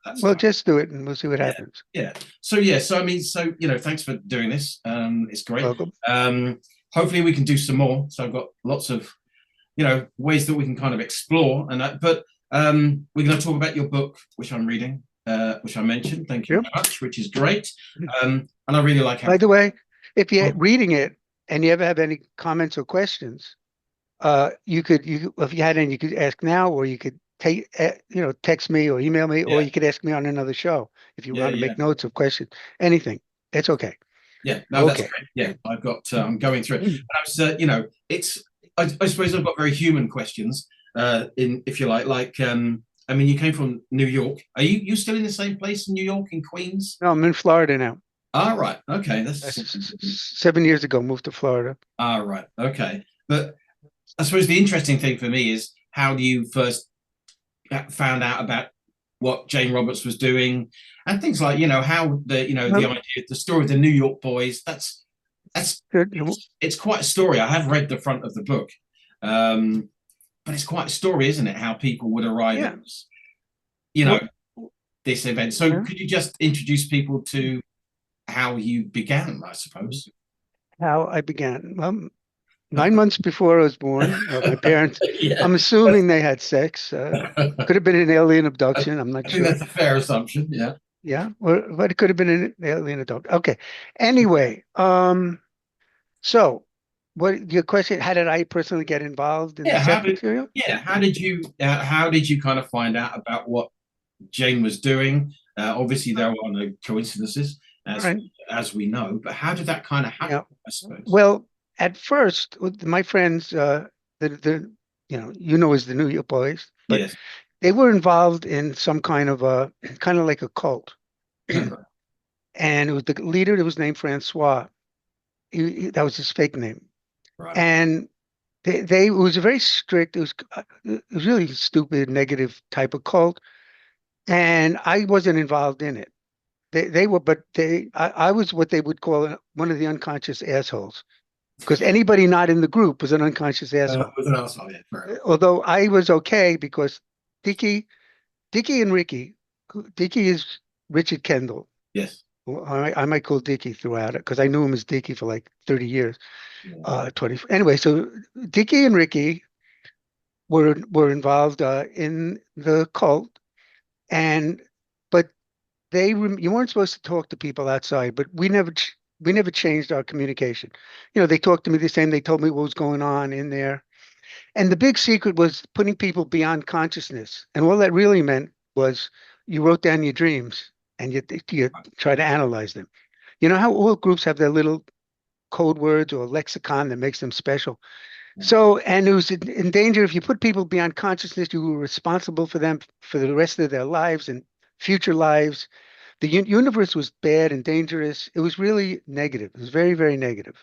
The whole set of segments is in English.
That's Well, fine. just do it and we'll see what Yeah, happens. yeah. So yeah, so I mean, so thanks for doing this. It's great. Welcome. Um, Hopefully we can do some more. So I've got lots of ways that we can kind of explore and that. But we're going to talk about your book, which I'm reading, which I mentioned. Thank you Yep. very much, which is great. And I really like how. By the way, if you're Oh, reading it and you ever have any comments or questions, if you had any, you could ask now, or you could text me or email me, or yeah, you could ask me on another show if you yeah, want to yeah. make notes of questions, anything. It's okay. Yeah, no, that's Okay. great. Yeah, I've got. I'm going through it. And Mm. I was, it's. I suppose I've got very human questions. In if you like. I mean, you came from New York. Are you still in the same place in New York in Queens? No, I'm in Florida now. Ah, right. Okay, that's. 7 years ago, moved to Florida. Ah, right. Okay, but I suppose the interesting thing for me is how do you first found out about what Jane Roberts was doing and things like how the Well, idea the story of the New York boys. That's good. it's quite a story. I have read the front of the book, um, but it's quite a story, isn't it? How people would arrive at Yeah. you know Well, this event. So yeah. could you just introduce people to how you began? I suppose. How I began. Well, 9 months before I was born, my parents, Yeah, I'm assuming they had sex. Could have been an alien abduction. I'm not I think sure. that's a fair assumption. Yeah. Yeah, but it could have been an alien abduction. Okay. Anyway, so what your question, how did I personally get involved in the Yeah. Seth material? How did you kind of find out about what Jane was doing? Obviously, there are no coincidences, All as right. as we know. But how did that kind of happen? Yeah. I suppose. Well, at first, with my friends, the as the New York boys, but Yes. they were involved in some kind of a kind of like a cult. Okay. And it was the leader that was named Francois. That was his fake name. Right. And it was a very strict, it was really stupid, negative type of cult. And I wasn't involved in it. They were, but I was what they would call one of the unconscious assholes. Because anybody not in the group was an unconscious asshole. With an asshole, yeah. Fair enough. Although I was okay because Dickie, Dickie and Ricky, Dickie is Richard Kendall. Yes. Well, I might call Dickie throughout it because I knew him as Dickie for like 30 years, Yeah. 20. Anyway, so Dickie and Ricky were involved in the cult, and but you weren't supposed to talk to people outside, but we never changed our communication. They talked to me the same. They told me what was going on in there, and the big secret was putting people beyond consciousness. And all that really meant was you wrote down your dreams and you try to analyze them. You know how all groups have their little code words or lexicon that makes them special. So, and it was in danger if you put people beyond consciousness, you were responsible for them for the rest of their lives and future lives. The universe was bad and dangerous. It was really negative. It was very, very negative.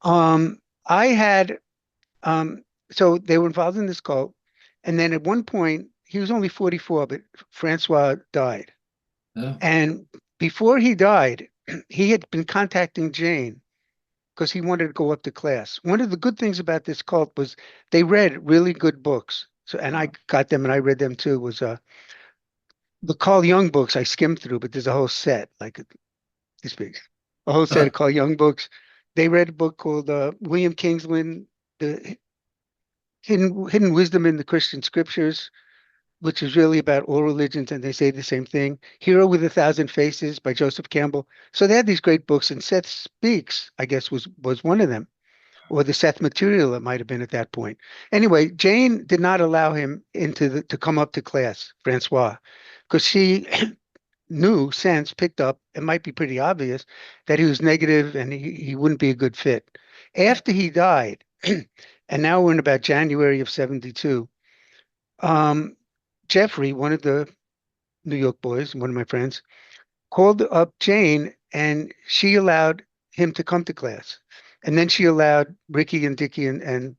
I had, so they were involved in this cult. And then at one point, he was only 44, but Francois died. Yeah. And before he died, he had been contacting Jane because he wanted to go up to class. One of the good things about this cult was they read really good books. So, and I got them and I read them too. Was the Carl Jung books I skimmed through, but there's a whole set, like this big, a whole set of Carl Jung books. They read a book called William Kingsland, The Hidden Wisdom in the Christian Scriptures, which is really about all religions, and they say the same thing. Hero with a Thousand Faces by Joseph Campbell. So they had these great books, and Seth Speaks, I guess, was one of them, or the Seth Material, it might have been at that point. Anyway, Jane did not allow him to come up to class, Francois, because she knew, sense, picked up, it might be pretty obvious, that he was negative and he wouldn't be a good fit. After he died, and now we're in about January of 72, um, Jeffrey, one of the New York boys, one of my friends, called up Jane and she allowed him to come to class. And then she allowed Ricky and Dickie and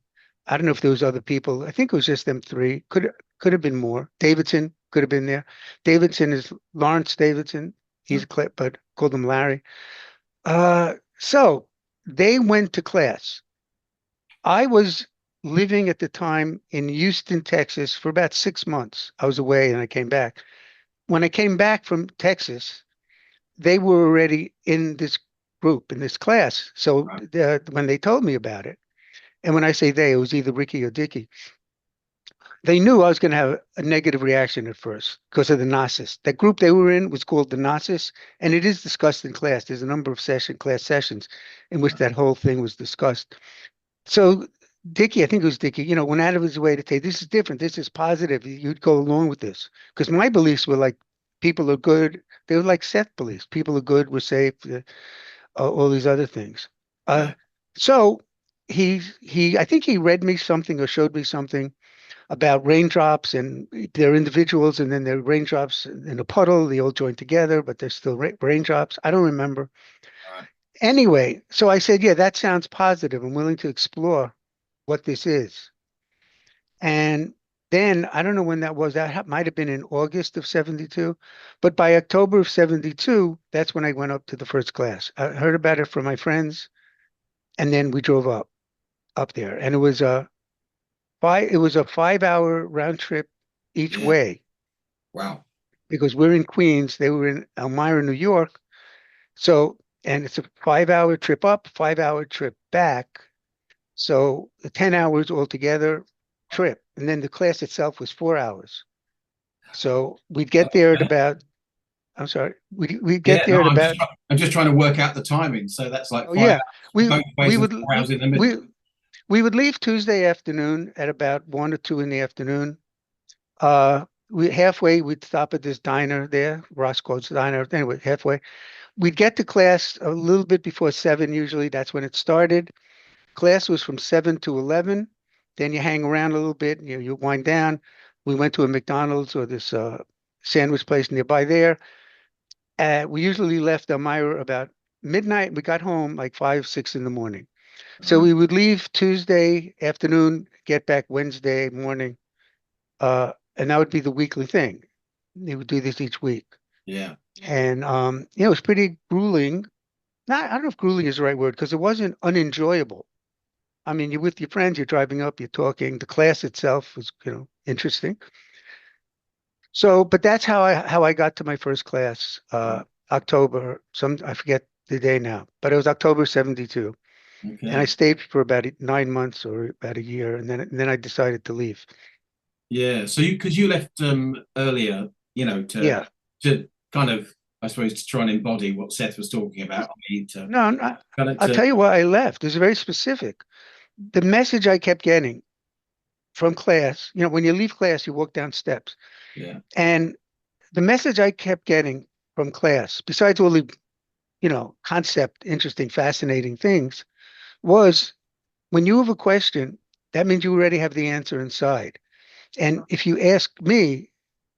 I don't know if there was other people. I think it was just them three. Could have been more. Davidson could have been there. Davidson is Lawrence Davidson. He's a clip, but called him Larry. So they went to class. I was living at the time in Houston, Texas for about 6 months. I was away and I came back. when I came back from Texas, they were already in this group, in this class. So Right. when they told me about it, and when I say they, it was either Ricky or Dickie, they knew I was going to have a negative reaction at first because of the Gnosis. That group they were in was called the Gnosis, and it is discussed in class. There's a number of class sessions in which that whole thing was discussed. So Dickie, I think it was Dickie, went out of his way to say, this is different. This is positive. You'd go along with this. Because my beliefs were like, people are good. They were like Seth beliefs. People are good. We're safe. All these other things. Yeah. So I think he read me something or showed me something about raindrops, and they're individuals, and then they're raindrops in a puddle. They all join together, but they're still raindrops. I don't remember. Right. Anyway, so I said, yeah, that sounds positive. I'm willing to explore what this is. And then I don't know when that was. Might have been in August of 72. But by October of 72, that's when I went up to the first class. I heard about it from my friends, and then we drove up there. And it was a 5 hour round trip each Yeah. way Wow. because we're in Queens, they were in Elmira, New York. So, and it's a 5 hour trip up, 5 hour trip back. So the 10 hours altogether trip. And then the class itself was 4 hours. So we'd get there at about, I'm sorry, we'd get Yeah, there no, at about, I'm just trying to work out the timing. So that's like oh 5 hours yeah, we both we ways and would 4 hours in the we middle. we would leave Tuesday afternoon at about 1 or 2 in the afternoon. Uh, we halfway we'd stop at this diner there, Roscoe's Diner. Anyway, halfway we'd get to class a little bit before 7. Usually that's when it started. Class was from 7 to 11. Then you hang around a little bit. You wind down. We went to a McDonald's or this sandwich place nearby there. We usually left Elmira about midnight. We got home like 5, 6 in the morning. So Right. we would leave Tuesday afternoon, get back Wednesday morning, and that would be the weekly thing. They would do this each week, Yeah. and it was pretty grueling. Not, I don't know if grueling is the right word because it wasn't unenjoyable. I mean, you're with your friends, you're driving up, you're talking. The class itself was, interesting. So, but that's how I got to my first class, Right. October, I forget the day now, but it was October 72. And I Okay. stayed for about 9 months or about a year, and then I decided to leave. Yeah. So because you left earlier, Yeah. to kind of, I suppose, to try and embody what Seth was talking about, I to No, no, kind of I'll to tell you why I left. It was very specific. The message I kept getting from class, when you leave class, you walk down steps. yeah. And the message I kept getting from class, besides all the, concept, interesting, fascinating things, was when you have a question, that means you already have the answer inside. And if you ask me,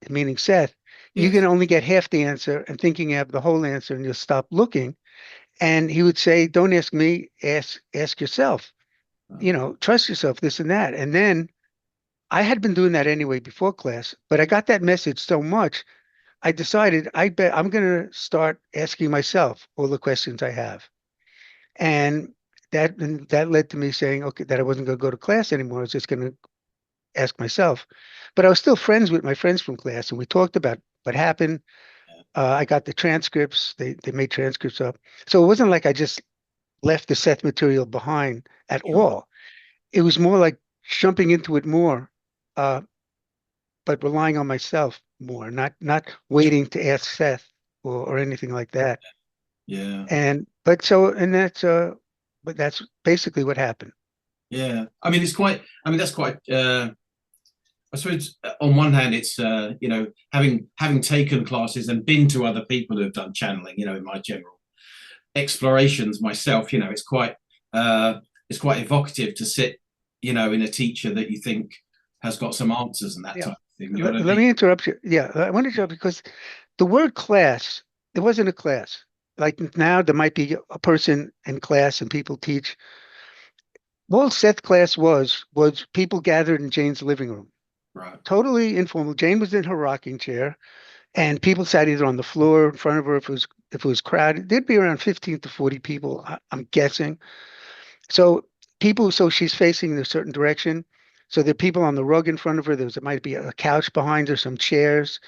meaning Seth, you can Yes. only get half the answer and thinking you have the whole answer and you'll stop looking. And he would say, don't ask me, ask yourself, trust yourself, this and that. And then I had been doing that anyway before class, but I got that message so much, I decided I bet I'm going to start asking myself all the questions I have. And that led to me saying, okay, that I wasn't going to go to class anymore. I was just going to ask myself. But I was still friends with my friends from class, and we talked about what happened. I got the transcripts. They made transcripts up. So it wasn't like I just left the Seth material behind at Sure. all. It was more like jumping into it more, uh, but relying on myself more, not waiting to ask Seth or anything like that. Yeah. And but so and that's but that's basically what happened. Yeah. I mean, it's quite. I mean, that's quite. I suppose on one hand, it's having taken classes and been to other people who have done channeling. In my general explorations myself, uh, it's quite evocative to sit, in a teacher that you think has got some answers and that Yeah. type of thing. You know Let, what I let mean? me interrupt you. Yeah, I want to interrupt because the word class, it wasn't a class. Like now, there might be a person in class and people teach. What Seth class was people gathered in Jane's living room, Right. totally informal. Jane was in her rocking chair, and people sat either on the floor in front of her. If it was crowded, there'd be around 15 to 40 people, I'm guessing. So so she's facing in a certain direction. So there are people on the rug in front of her. There might be a couch behind her, some chairs,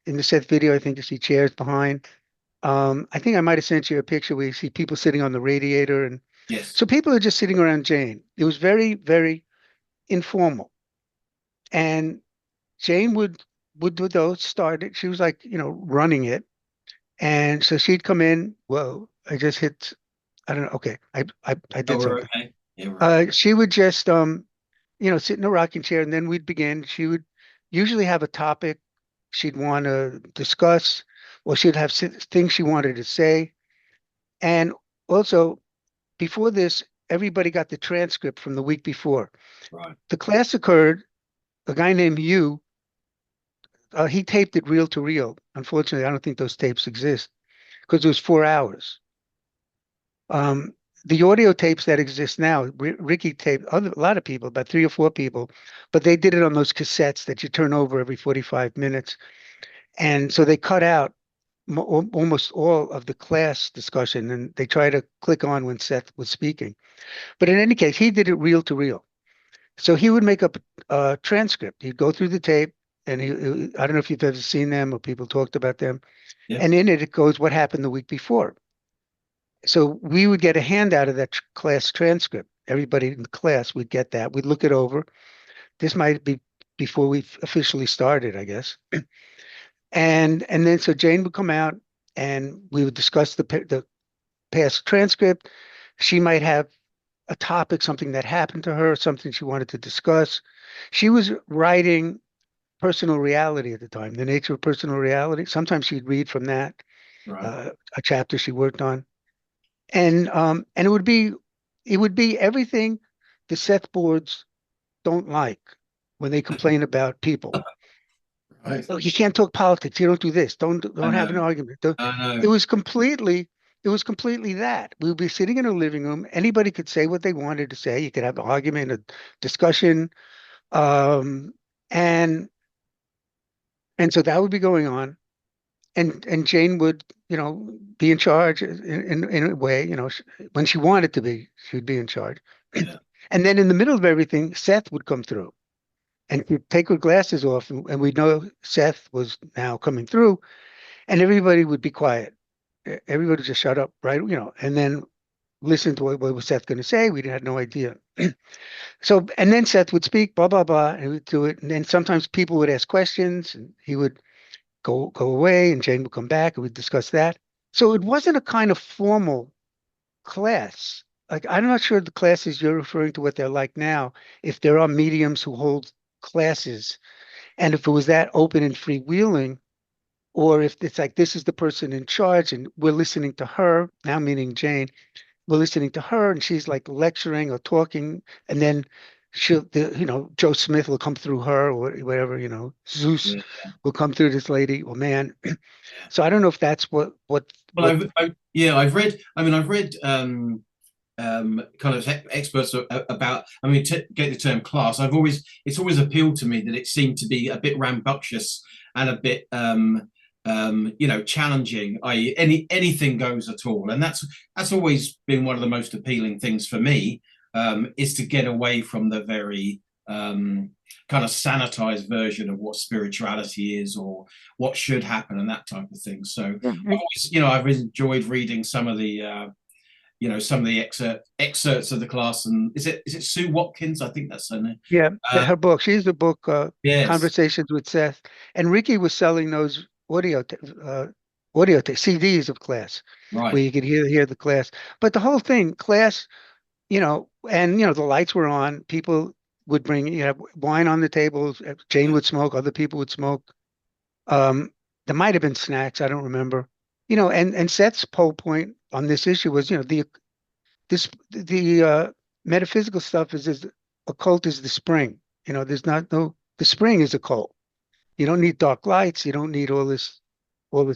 in the Seth video, I think you see chairs behind. I think I might have sent you a picture where you see people sitting on the radiator, and Yes. so people are just sitting around Jane. It was very, very informal, and Jane would though start it. She was like, running it, and so she'd come in. Whoa, I just hit. I don't know. Okay, I Oh, did we're something. okay. Yeah, we're okay. She would just sit in a rocking chair, and then we'd begin. She would usually have a topic she'd want to discuss, or she'd have things she wanted to say. And also, before this, everybody got the transcript from the week before. Right. The class occurred, a guy named Hugh, he taped it reel to reel. Unfortunately, I don't think those tapes exist because it was 4 hours. Um, the audio tapes that exist now, Ricky taped a lot of people, about three or four people, but they did it on those cassettes that you turn over every 45 minutes. And so they cut out almost all of the class discussion, and they try to click on when Seth was speaking. But in any case, he did it reel to reel. So he would make up a transcript. He'd go through the tape, and I don't know if you've ever seen them or people talked about them. Yeah. And in it, it goes what happened the week before. So we would get a handout of that class transcript. Everybody in the class would get that. We'd look it over. This might be before we officially started, I guess. And then so Jane would come out, and we would discuss the past transcript. She might have a topic, something that happened to her, something she wanted to discuss. She was writing personal reality at the time, the nature of personal reality. Sometimes she'd read from that, Right. a chapter she worked on, and it would be everything the Seth boards don't like when they complain about people. Right. Oh, you can't talk politics. You don't do this. I Don't know. have an argument. I It know. was completely it was completely that. We would be sitting in a living room. Anybody could say what they wanted to say. You could have an argument, a discussion, um, and and so that would be going on. And Jane would, be in charge in a way, when she wanted to be, she would be in charge. Yeah. And then in the middle of everything, Seth would come through, and she'd take her glasses off, and we'd know Seth was now coming through, and everybody would be quiet. Everybody would just shut up, right? And then listen to what was Seth going to say. We had no idea. So, and then Seth would speak, blah, blah, blah, and he would do it. And then sometimes people would ask questions, and he would go away, and Jane would come back, and we'd discuss that. So it wasn't a kind of formal class. Like, I'm not sure the classes you're referring to what they're like now, if there are mediums who hold classes, and if it was that open and freewheeling, or if it's like this is the person in charge and we're listening to her, now meaning Jane, we're listening to her and she's like lecturing or talking, and then Joe Smith will come through her, or whatever, Zeus Yeah. will come through this lady or man. Yeah. So I don't know if that's Well, what I've read. I mean, I've read kind of experts about. I mean, to get the term class, it's always appealed to me that it seemed to be a bit rambunctious and a bit challenging. I.e., anything goes at all, and that's always been one of the most appealing things for me. Is to get away from the very kind of sanitized version of what spirituality is or what should happen and that type of thing. So yeah, I've always, I've enjoyed reading some of the some of the excerpts of the class. And is it Sue Watkins? I think that's her name. yeah, Uh, her book. She's the book, yes, Conversations with Seth, and Ricky was selling those CDs of class, where right. you could hear the class. But the whole thing, class, and the lights were on. People would bring, wine on the tables. Jane Yeah, would smoke. Other people would smoke. Um, there might have been snacks. I don't remember. And Seth's whole point on this issue was, the metaphysical stuff is occult is the spring. There's not no the spring is occult. You don't need dark lights. You don't need all this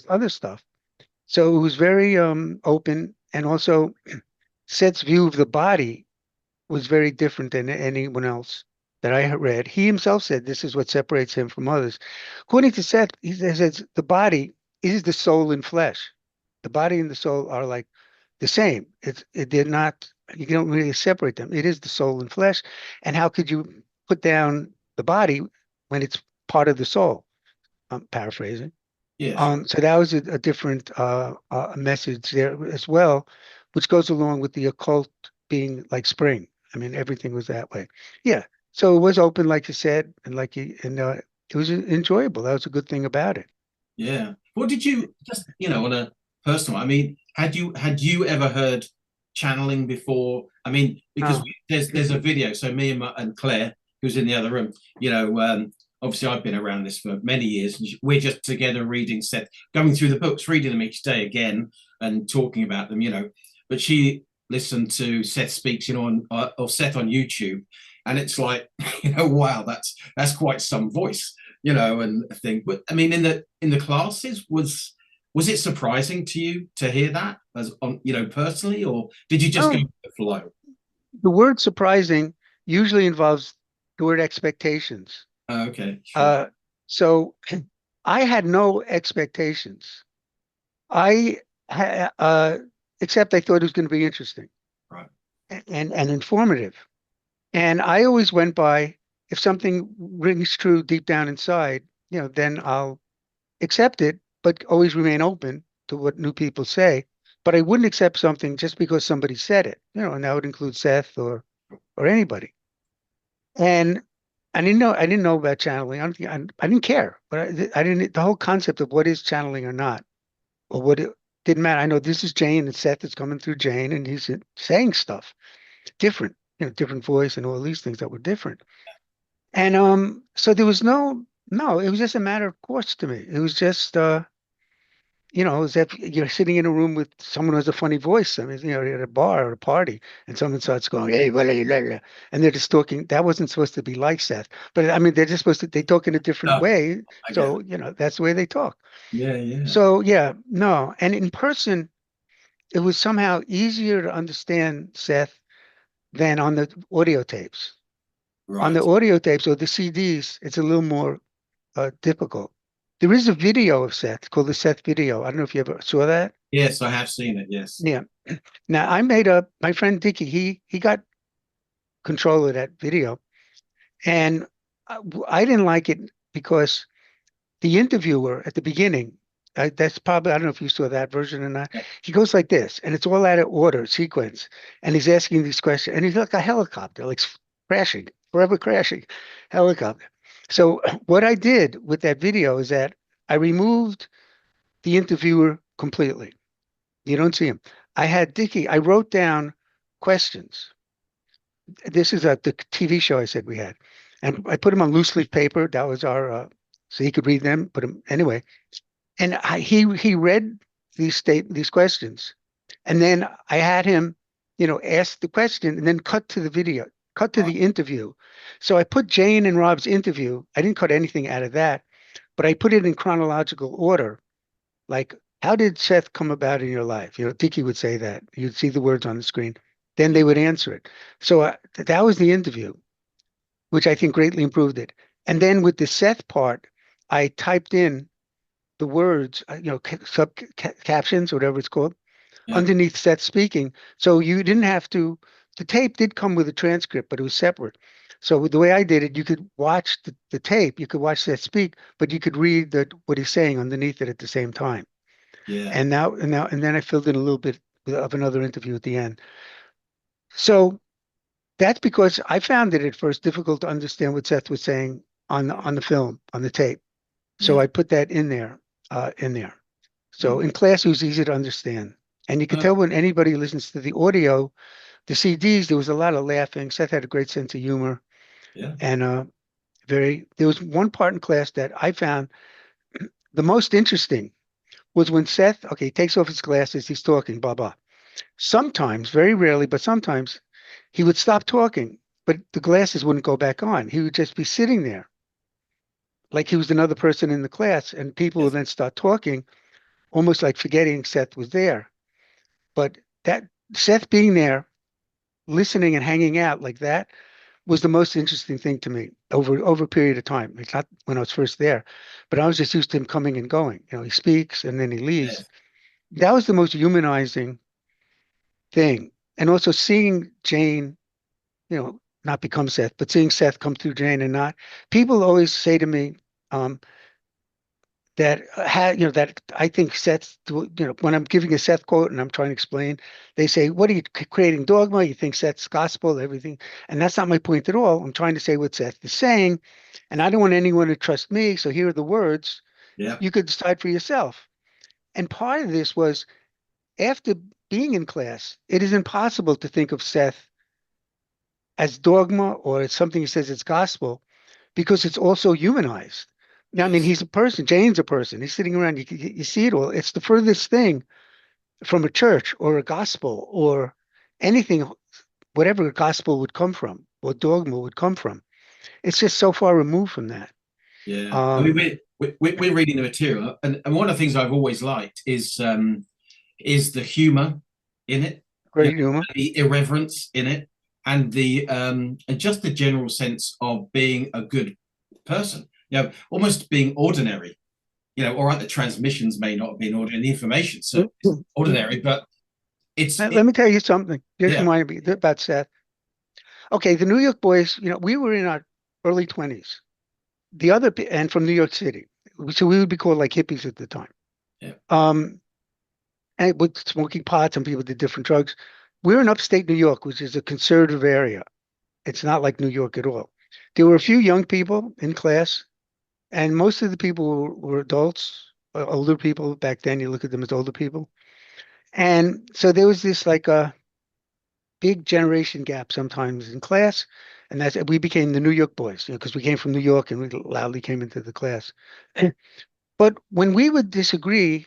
other stuff. So it was very open, and also Seth's view of the body was very different than anyone else that I had read. He himself said this is what separates him from others. According to Seth, he says the body is the soul and flesh. The body and the soul are like the same. They're not. You don't really separate them. It is the soul and flesh. And how could you put down the body when it's part of the soul? I'm paraphrasing. Yeah, sure. So that was a different message there as well, which goes along with the occult being like spring. I mean, everything was that way. Yeah. So it was open, like you said, and it was enjoyable. That was a good thing about it. Yeah. What did you just, on a personal, I mean, had you ever heard channeling before? I mean, because Oh, there's a video. So me and Claire, who's in the other room, obviously I've been around this for many years. And we're just together reading Seth, going through the books, reading them each day again, and talking about them. But she listened to Seth Speaks, or Seth on YouTube, and it's like, wow, that's quite some voice, and I think, but I mean, in the classes, was it surprising to you to hear that as on, personally, or did you just go oh, with the flow? the word surprising usually involves the word expectations. Oh, okay, sure, Uh, so I had no expectations. I except I thought it was going to be interesting right, and informative. And I always went by if something rings true deep down inside, then I'll accept it, but always remain open to what new people say. But I wouldn't accept something just because somebody said it, and that would include Seth or anybody. And I didn't know about channeling. I didn't care, but I didn't. The whole concept of what is channeling or not, or what it didn't matter. I know this is Jane and Seth is coming through Jane, and he's saying stuff different, different voice and all these things that were different. And so there was no, it was just a matter of course to me. It was just as if you're sitting in a room with someone who has a funny voice. I mean, at a bar or a party, and someone starts going, "Hey, blah, blah, blah, blah," and they're just talking. That wasn't supposed to be like Seth, but I mean, they're just supposed to. They talk in a different no, way, I get so it. that's the way they talk. Yeah, yeah, So yeah, no, and in person, it was somehow easier to understand Seth than on the audio tapes. On the right. audio tapes or the CDs, it's a little more difficult. There is a video of Seth called the Seth video. I don't know if you ever saw that. Yes, I have seen it. Yes, Yeah. Now I made up my friend Dicky. He got control of that video, and I didn't like it because the interviewer at the beginning. That's probably I don't know if you saw that version or not. yeah, He goes like this, and it's all out of order, sequence, and he's asking these questions, and he's like a helicopter, like crashing, forever crashing, helicopter. So what I did with that video is that I removed the interviewer completely. You don't see him. I had Dicky. I wrote down questions. This is the TV show I said we had, and I put them on loose leaf paper. That was our so he could read them. Put them anyway, and he read these questions, and then I had him, ask the question and then cut to the video, cut to right. the interview. So I put Jane and Rob's interview. I didn't cut anything out of that, but I put it in chronological order. Like, how did Seth come about in your life? Tiki would say that. You'd see the words on the screen. Then Yeah, they would answer it. So that was the interview, which I think greatly improved it. And then with the Seth part, I typed in the words, sub captions, whatever it's called, yeah, underneath Seth speaking. So you didn't have to, the tape did come with a transcript, but it was separate. So with the way I did it, you could watch the tape, you could watch Seth speak, but you could read what he's saying underneath it at the same time. yeah, And then I filled in a little bit of another interview at the end. So that's because I found it at first difficult to understand what Seth was saying on the film, on the tape. So yeah. I put that in there. So Okay. in class, it was easy to understand. And you could Uh, tell when anybody listens to the audio, the CDs, there was a lot of laughing. Seth had a great sense of humor. yeah, And there was one part in class that I found the most interesting was when Seth, okay, he takes off his glasses, he's talking, blah, blah. Sometimes, very rarely, but sometimes he would stop talking, but the glasses wouldn't go back on. He would just be sitting there like he was another person in the class, and people would yes, then start talking, almost like forgetting Seth was there. But that Seth being there, listening and hanging out like that was the most interesting thing to me over a period of time. It's not when I was first there, but I was just used to him coming and going. He speaks and then he leaves. yes. That was the most humanizing thing. And also seeing Jane, not become Seth, but seeing Seth come through Jane and not. People always say to me, um, that that I think Seth, when I'm giving a Seth quote and I'm trying to explain, they say, "What are you creating dogma? You think Seth's gospel, everything?" And that's not my point at all. I'm trying to say what Seth is saying, and I don't want anyone to trust me. So here are the words. Yeah. You could decide for yourself. And part of this was after being in class, it is impossible to think of Seth as dogma or as something he says it's gospel because it's also humanized. Now, I mean, Yes. he's a person. Jane's a person. He's sitting around. You see it all. It's the furthest thing from a church or a gospel or anything, whatever a gospel would come from or dogma would come from. It's just so far removed from that. Yeah. I mean, Um, we're reading the material, and one of the things I've always liked is the humor in it, you Great know, humor. the irreverence in it, and just the general sense of being a good person. Almost being ordinary. All right, the transmissions may not have been ordinary, the information certainly isn't ordinary, but Let me tell you something. Just yeah, reminded me about Seth. Okay, the New York boys, we were in our early 20s. And from New York City. So we would be called like hippies at the time. yeah, Um, and with smoking pot, some people did different drugs. We're in upstate New York, which is a conservative area. It's not like New York at all. There were a few young people in class, and most of the people were adults, older people. Back then, you look at them as older people. And so there was this like a big generation gap sometimes in class. And we became the New York boys, because we came from New York and we loudly came into the class. But when we would disagree,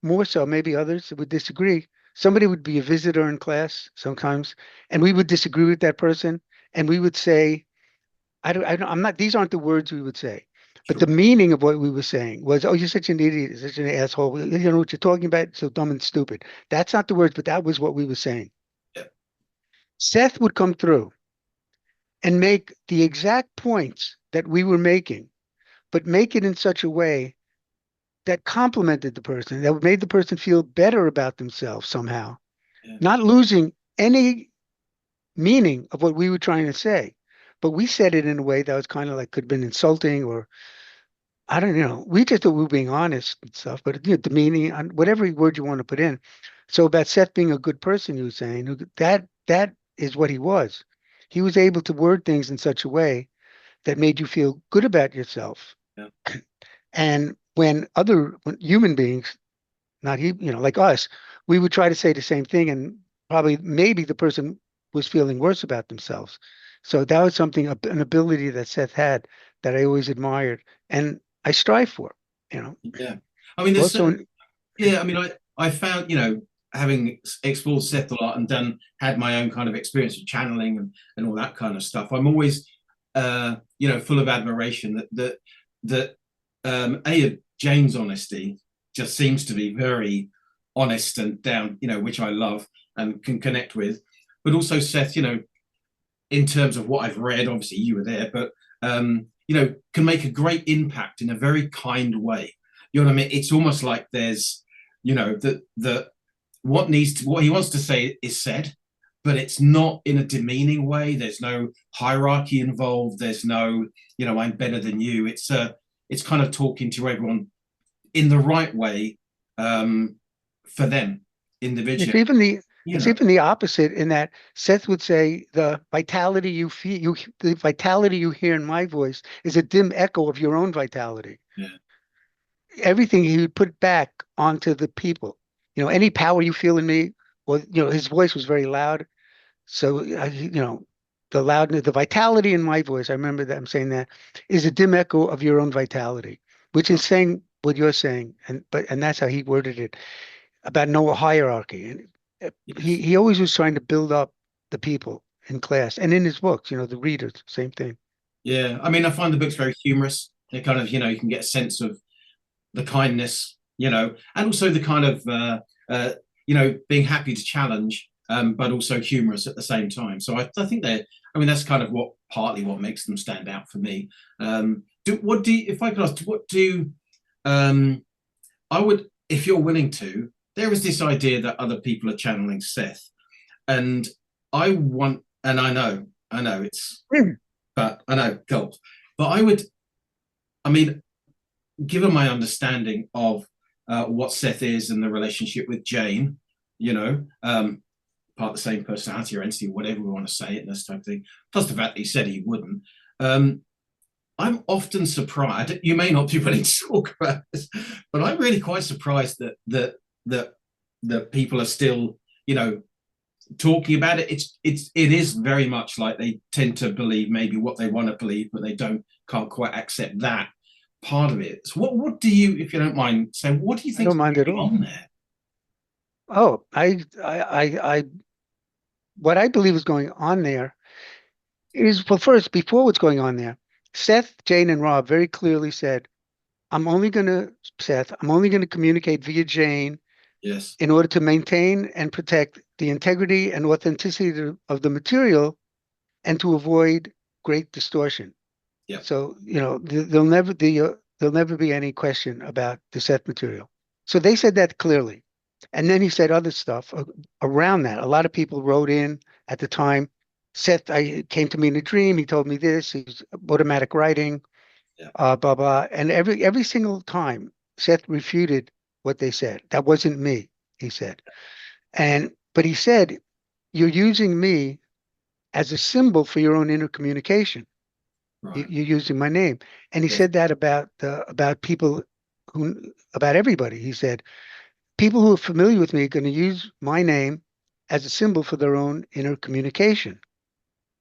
more so, maybe others would disagree. Somebody would be a visitor in class sometimes, and we would disagree with that person, and we would say, I'm not, these aren't the words we would say, but the sure, meaning of what we were saying was, oh, you're such an idiot, you're such an asshole. You know what you're talking about? So dumb and stupid. That's not the words, but that was what we were saying. yeah, Seth would come through and make the exact points that we were making, but make it in such a way that complimented the person, that made the person feel better about themselves somehow, yeah, not losing any meaning of what we were trying to say. But we said it in a way that was kind of like could have been insulting, or I don't know. We just thought we were being honest and stuff, but demeaning, whatever word you want to put in. So about Seth being a good person, you were saying that is what he was. He was able to word things in such a way that made you feel good about yourself. yeah, And when human beings, not he, like us, we would try to say the same thing, and probably maybe the person was feeling worse about themselves. So that was something, an ability that Seth had that I always admired and I strive for, you know. yeah. I mean, there's Also, certain, yeah. I mean, I found, having explored Seth a lot and had my own kind of experience of channeling and all that kind of stuff. I'm always, full of admiration that Jane's honesty just seems to be very honest and down, which I love and can connect with. But also Seth, in terms of what I've read, obviously you were there, but can make a great impact in a very kind way. You know what I mean? It's almost like there's, that what he wants to say is said, but it's not in a demeaning way. There's no hierarchy involved. There's no, I'm better than you. It's kind of talking to everyone in the right way, for them it's individually. even the You it's know, even the opposite in that Seth would say the vitality you feel, the vitality you hear in my voice is a dim echo of your own vitality. yeah, Everything he would put back onto the people. Any power you feel in me, or his voice was very loud. So the loudness, the vitality in my voice, I remember that I'm saying that is a dim echo of your own vitality, which is saying what you're saying, and that's how he worded it about no hierarchy. And he yes. he always was trying to build up the people in class and in his books, the readers, same thing. Yeah, I mean, I find the book's very humorous. It kind of, you can get a sense of the kindness, and also the kind of, being happy to challenge, but also humorous at the same time. So I think I mean, that's kind of partly what makes them stand out for me. If I could ask, um, I would, if you're willing to, there is this idea that other people are channeling Seth, and and I know it's, Hmm. but I know, God, but I would, I mean, given my understanding of what Seth is and the relationship with Jane, you know, part of the same personality or entity, whatever we want to say it, and this type of thing. Plus the fact that he said he wouldn't. I'm often surprised. You may not be willing to talk about this, but I'm really quite surprised that people are still, you know, talking about it. It is very much like they tend to believe maybe what they want to believe, but they can't quite accept that part of it. So what do you, if you don't mind saying, what do you I think don't is mind at going all. on there? Oh, what I believe is going on there is, well, first, before what's going on there, Seth, Jane, and Rob very clearly said, Seth, I'm only going to communicate via Jane Yes. in order to maintain and protect the integrity and authenticity of the material and to avoid great distortion. Yeah. So, you know, there'll never be any question about the Seth material. So they said that clearly. And then he said other stuff around that. A lot of people wrote in at the time. Seth, I came to me in a dream. He told me this. He's automatic writing, Yeah. blah blah. And every single time, Seth refuted what they said. That wasn't me, he said. But he said, you're using me as a symbol for your own inner communication. Right. You're using my name. And he Yes. said that about people about everybody. He said, people who are familiar with me are going to use my name as a symbol for their own inner communication.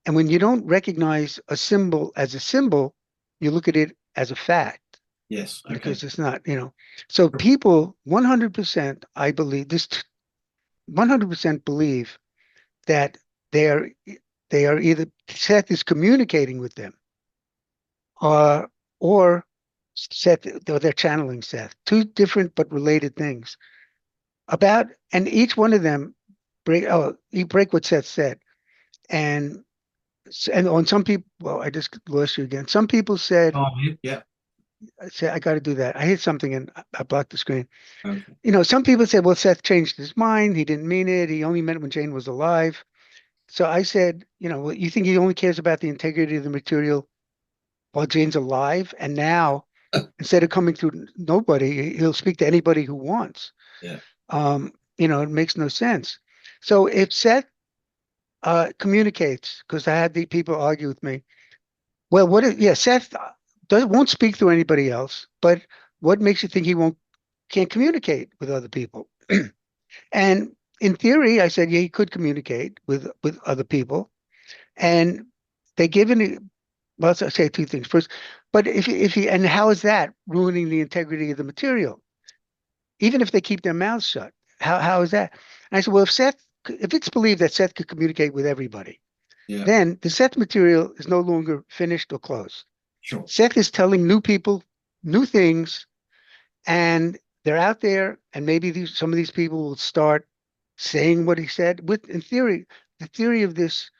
And when you don't recognize a symbol as a symbol, you look at it as a fact Yes. Okay. because it's not, you know. So people 100%, I believe, 100% believe that they are they are either Seth is communicating with them, or or Seth, or they're channeling Seth. Two different but related things about, and each one of them you break what Seth said, and on some people, well, I just lost you again. Some people said, Oh, yeah. I got to do that. I hit something and I blocked the screen. Okay. You know, some people said, well, Seth changed his mind. He didn't mean it. He only meant when Jane was alive. So I said, you know, well, you think he only cares about the integrity of the material while Jane's alive? And now, instead of coming through nobody, he'll speak to anybody who wants. Yeah. You know, it makes no sense. So if Seth communicates, because I had the people argue with me, well, yeah, Seth won't speak to anybody else, but what makes you think can't communicate with other people? And in theory, I said, yeah, he could communicate with other people. And they given it, well, I'll say two things. First, but if he, and how is that ruining the integrity of the material? Even if they keep their mouths shut, how is that? And I said, well, if it's believed that Seth could communicate with everybody, Yeah. then the Seth material is no longer finished or closed. Sure. Seth is telling new people new things, and they're out there, and maybe some of these people will start saying what he said. In theory, the theory of this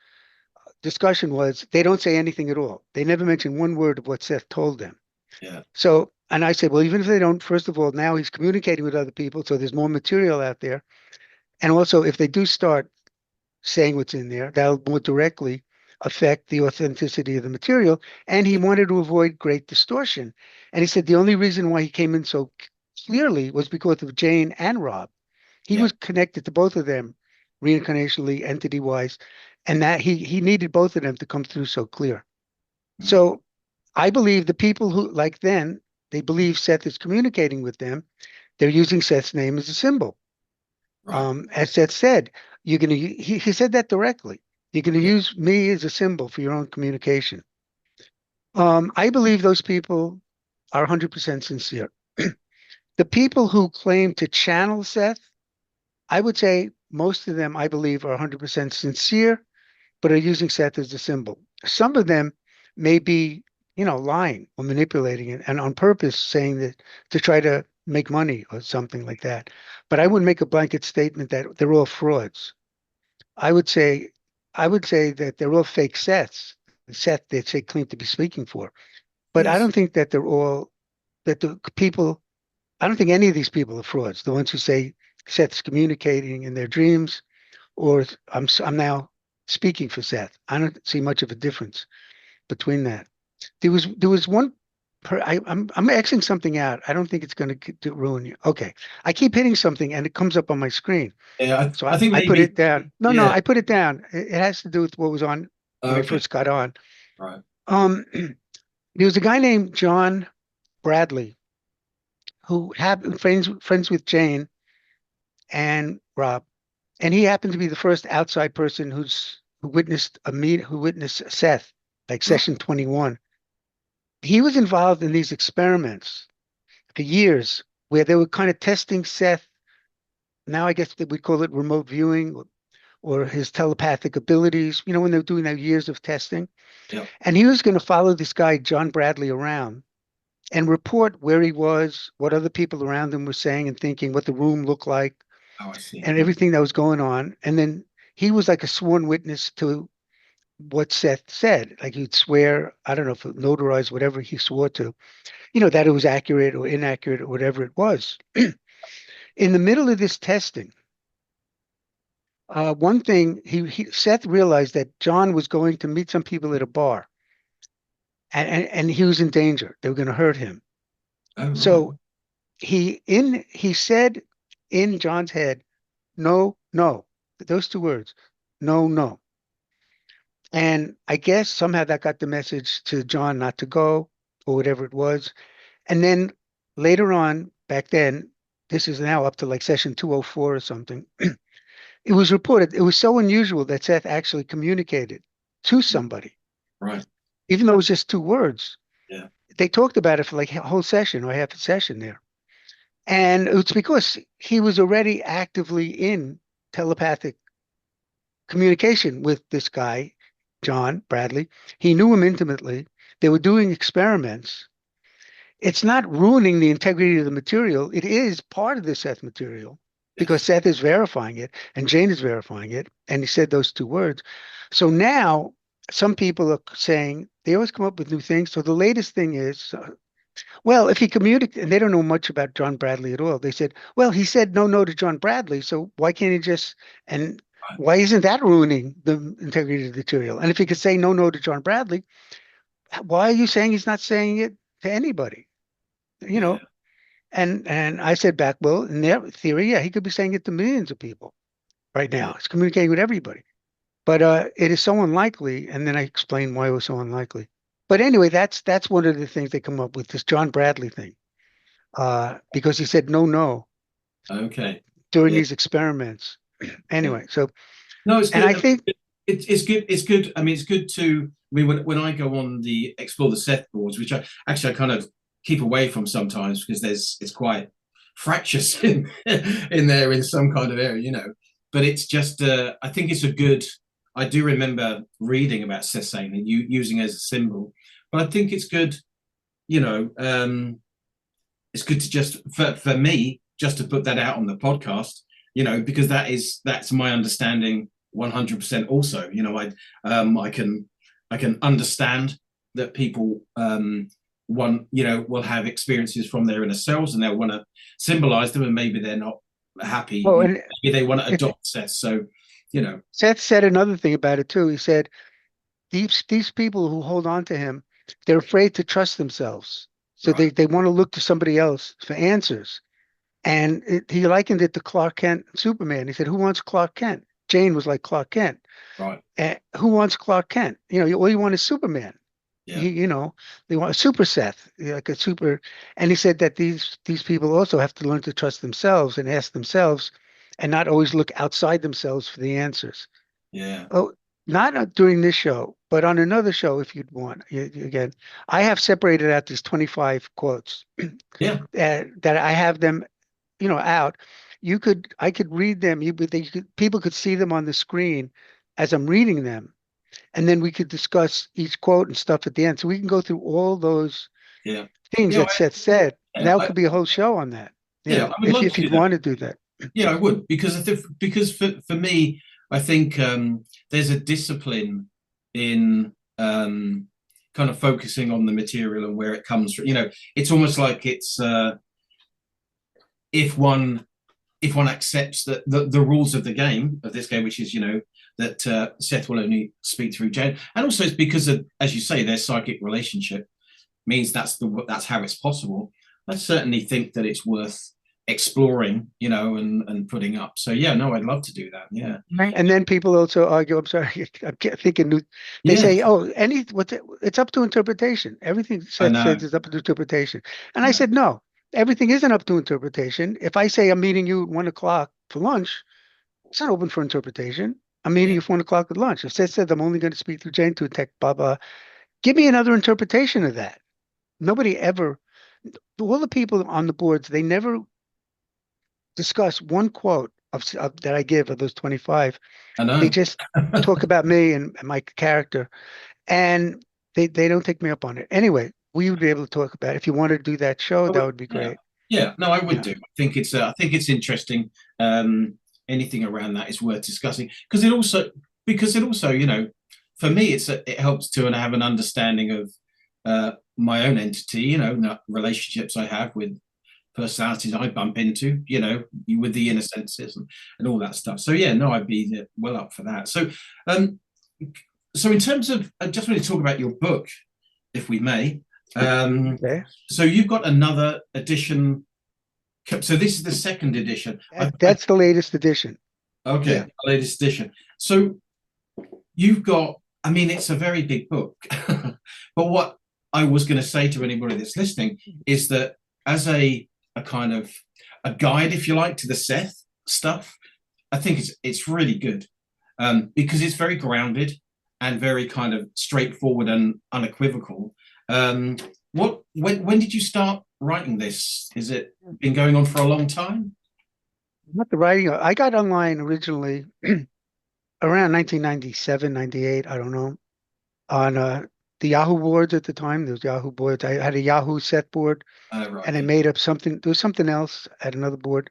discussion was they don't say anything at all. They never mention one word of what Seth told them. Yeah. So, and I said, well, even if they don't, first of all, now he's communicating with other people, so there's more material out there. And also, if they do start saying what's in there, that'll more directly affect the authenticity of the material. And he Yeah. wanted to avoid great distortion. And he said the only reason why he came in so clearly was because of Jane and Rob. He Yeah. was connected to both of them reincarnationally, entity wise, and that he needed both of them to come through so clear. Mm. So I believe the people who, like then, they believe Seth is communicating with them. They're using Seth's name as a symbol. Right. As Seth said, he said that directly. You're going to Yeah. use me as a symbol for your own communication. I believe those people are 100% sincere. The people who claim to channel Seth, I would say most of them, I believe, are 100% sincere, but are using Seth as a symbol. Some of them may be, you know, lying or manipulating it and on purpose saying that to try to make money or something like that. But I wouldn't make a blanket statement that they're all frauds. I would say, I would say that they're all fake Seths, Seth that they claim to be speaking for. But I Yes. don't think that the people, I don't think any of these people are frauds. The ones who say Seth's communicating in their dreams, or I'm now speaking for Seth. I don't see much of a difference between that. There was one. I'm Xing something out. I don't think it's going to ruin you. Okay. I keep hitting something and it comes up on my screen. Yeah, So I think I put maybe. it down. No, Yeah. I put it down. It has to do with what was on when I Okay. first got on. Right. There was a guy named John Bradley who happened friends with Jane and Rob, and he happened to be the first outside person who witnessed Seth, like Right. session 21. He was involved in these experiments for years where they were kind of testing Seth. Now I guess that we call it remote viewing or his telepathic abilities, when they were doing their years of testing. Yeah. And he was going to follow this guy, John Bradley, around and report where he was, what other people around him were saying and thinking, what the room looked like, Oh, I see. and everything that was going on. And then he was like a sworn witness to what Seth said. Like he'd swear, I don't know if it notarized whatever he swore to, that it was accurate or inaccurate or whatever it was. In the middle of this testing, one thing Seth realized that John was going to meet some people at a bar, and he was in danger. They were going to hurt him. Oh, right. So he said in John's head, no, no, those two words, no, no. And I guess somehow that got the message to John not to go or whatever it was. And then later on, back then, this is now up to like session 204 or something. It was reported it was so unusual that Seth actually communicated to somebody, Right. even though it was just two words. Yeah. They talked about it for like a whole session or half a session there. And it's because he was already actively in telepathic communication with this guy, John Bradley. He knew him intimately. They were doing experiments. It's not ruining the integrity of the material. It is part of the Seth material because Yes. Seth is verifying it and Jane is verifying it. And he said those two words. So now some people are saying they always come up with new things. So the latest thing is, well, if he communicated, and they don't know much about John Bradley at all. They said, well, he said no, no to John Bradley. So why can't he just, and Right. why isn't that ruining the integrity of the material? And if he could say no, no to John Bradley, why are you saying he's not saying it to anybody? You Yeah. know, and I said back, well, in their theory, yeah, he could be saying it to millions of people right Yeah. now. He's communicating with everybody. But it is so unlikely, and then I explained why it was so unlikely. But anyway, that's one of the things they come up with, this John Bradley thing, because he said no, no Okay. during Yeah. these experiments. Yeah. Anyway, so No, it's and I good. think, It's good. It's good. I mean, it's good to. I mean, when I go on the explore the Seth boards, which I kind of keep away from sometimes because it's quite fractious in there in some kind of area, you know. But it's just I think it's a good. I do remember reading about Seth saying and using it as a symbol, but I think it's good. You know, it's good to just for me just to put that out on the podcast, you know, because that's my understanding 100% also. You know, I can understand that people will have experiences from their inner selves and they'll want to symbolize them and maybe they're not happy, well, and maybe they want to it, adopt Seth. So, you know, Seth said another thing about it too. He said these people who hold on to him, they're afraid to trust themselves, so right, they want to look to somebody else for answers. And he likened it to Clark Kent and Superman. He said, "Who wants Clark Kent?" Jane was like Clark Kent. right. Who wants Clark Kent? All you want is Superman. Yeah, They want a super Seth, like a super. And he said that these people also have to learn to trust themselves and ask themselves, and not always look outside themselves for the answers. yeah, Oh, not during this show, but on another show, if you'd want. Again, I have separated out these 25 quotes yeah, that I have them, out. I could read them. People could see them on the screen as I'm reading them, and then we could discuss each quote and stuff at the end. So we can go through all those yeah. things Yeah, that Seth said. And yeah, that could be a whole show on that. yeah. I would If love to you'd do that. want to do that. Yeah, I would because I think because for me, I think there's a discipline in kind of focusing on the material and where it comes from. You know, it's almost like it's if one if one accepts that the rules of the game of this game, which is that Seth will only speak through Jane, and also it's because of, as you say, their psychic relationship. means that's how it's possible, I certainly think that it's worth exploring, and putting up. So yeah, no, I'd love to do that. Yeah. Right. And then people also argue, I'm sorry, I'm thinking, they Yeah, say, oh, it's up to interpretation. Everything I Seth know. says is up to interpretation. And I Yeah, said, no, everything isn't up to interpretation. If I say I'm meeting you at 1 o'clock for lunch, it's not open for interpretation. I'm meeting yeah, you for 1 o'clock at lunch. If Seth said I'm only going to speak to Jane to tech, blah, blah, give me another interpretation of that. Nobody ever, all the people on the boards, they never discuss one quote that I give of those 25. I They know. just talk about me and my character, and they don't take me up on it. Anyway, we would be able to talk about it. If you want to do that show, that would be Yeah, great. yeah. No, I would Yeah. do. I think it's interesting. Anything around that is worth discussing because it also, for me, it helps to have an understanding of my own entity. The relationships I have with personalities I bump into. With the inner senses and all that stuff. So yeah, no, I'd be well up for that. Um, so in terms of, I just want to talk about your book, if we may. Um, Okay. so you've got another edition. So this is the second edition. That's the latest edition. Okay, Yeah. the latest edition. So you've got. I mean, it's a very big book. But what I was going to say to anybody that's listening is that as a kind of a guide, if you like, to the Seth stuff, I think it's really good, because it's very grounded and very kind of straightforward and unequivocal. Um, when did you start writing this? Is it been going on for a long time? Not the writing. I got online originally around 1997, 98. I don't know. On the Yahoo boards at the time, there was Yahoo boards. I had a Yahoo set board, Right, and I yeah, made up something. There was something else at another board.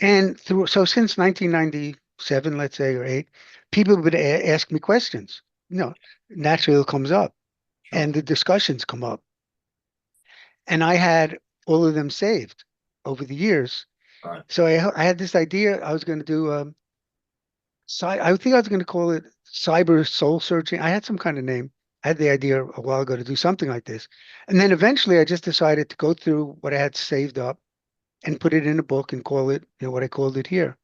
And since 1997, let's say, or eight, people would ask me questions. Naturally it comes up, sure, and the discussions come up. And I had all of them saved over the years. right, So I had this idea I was going to do. I think I was going to call it cyber soul searching. I had some kind of name. I had the idea a while ago to do something like this. And then eventually I just decided to go through what I had saved up and put it in a book and call it, what I called it here.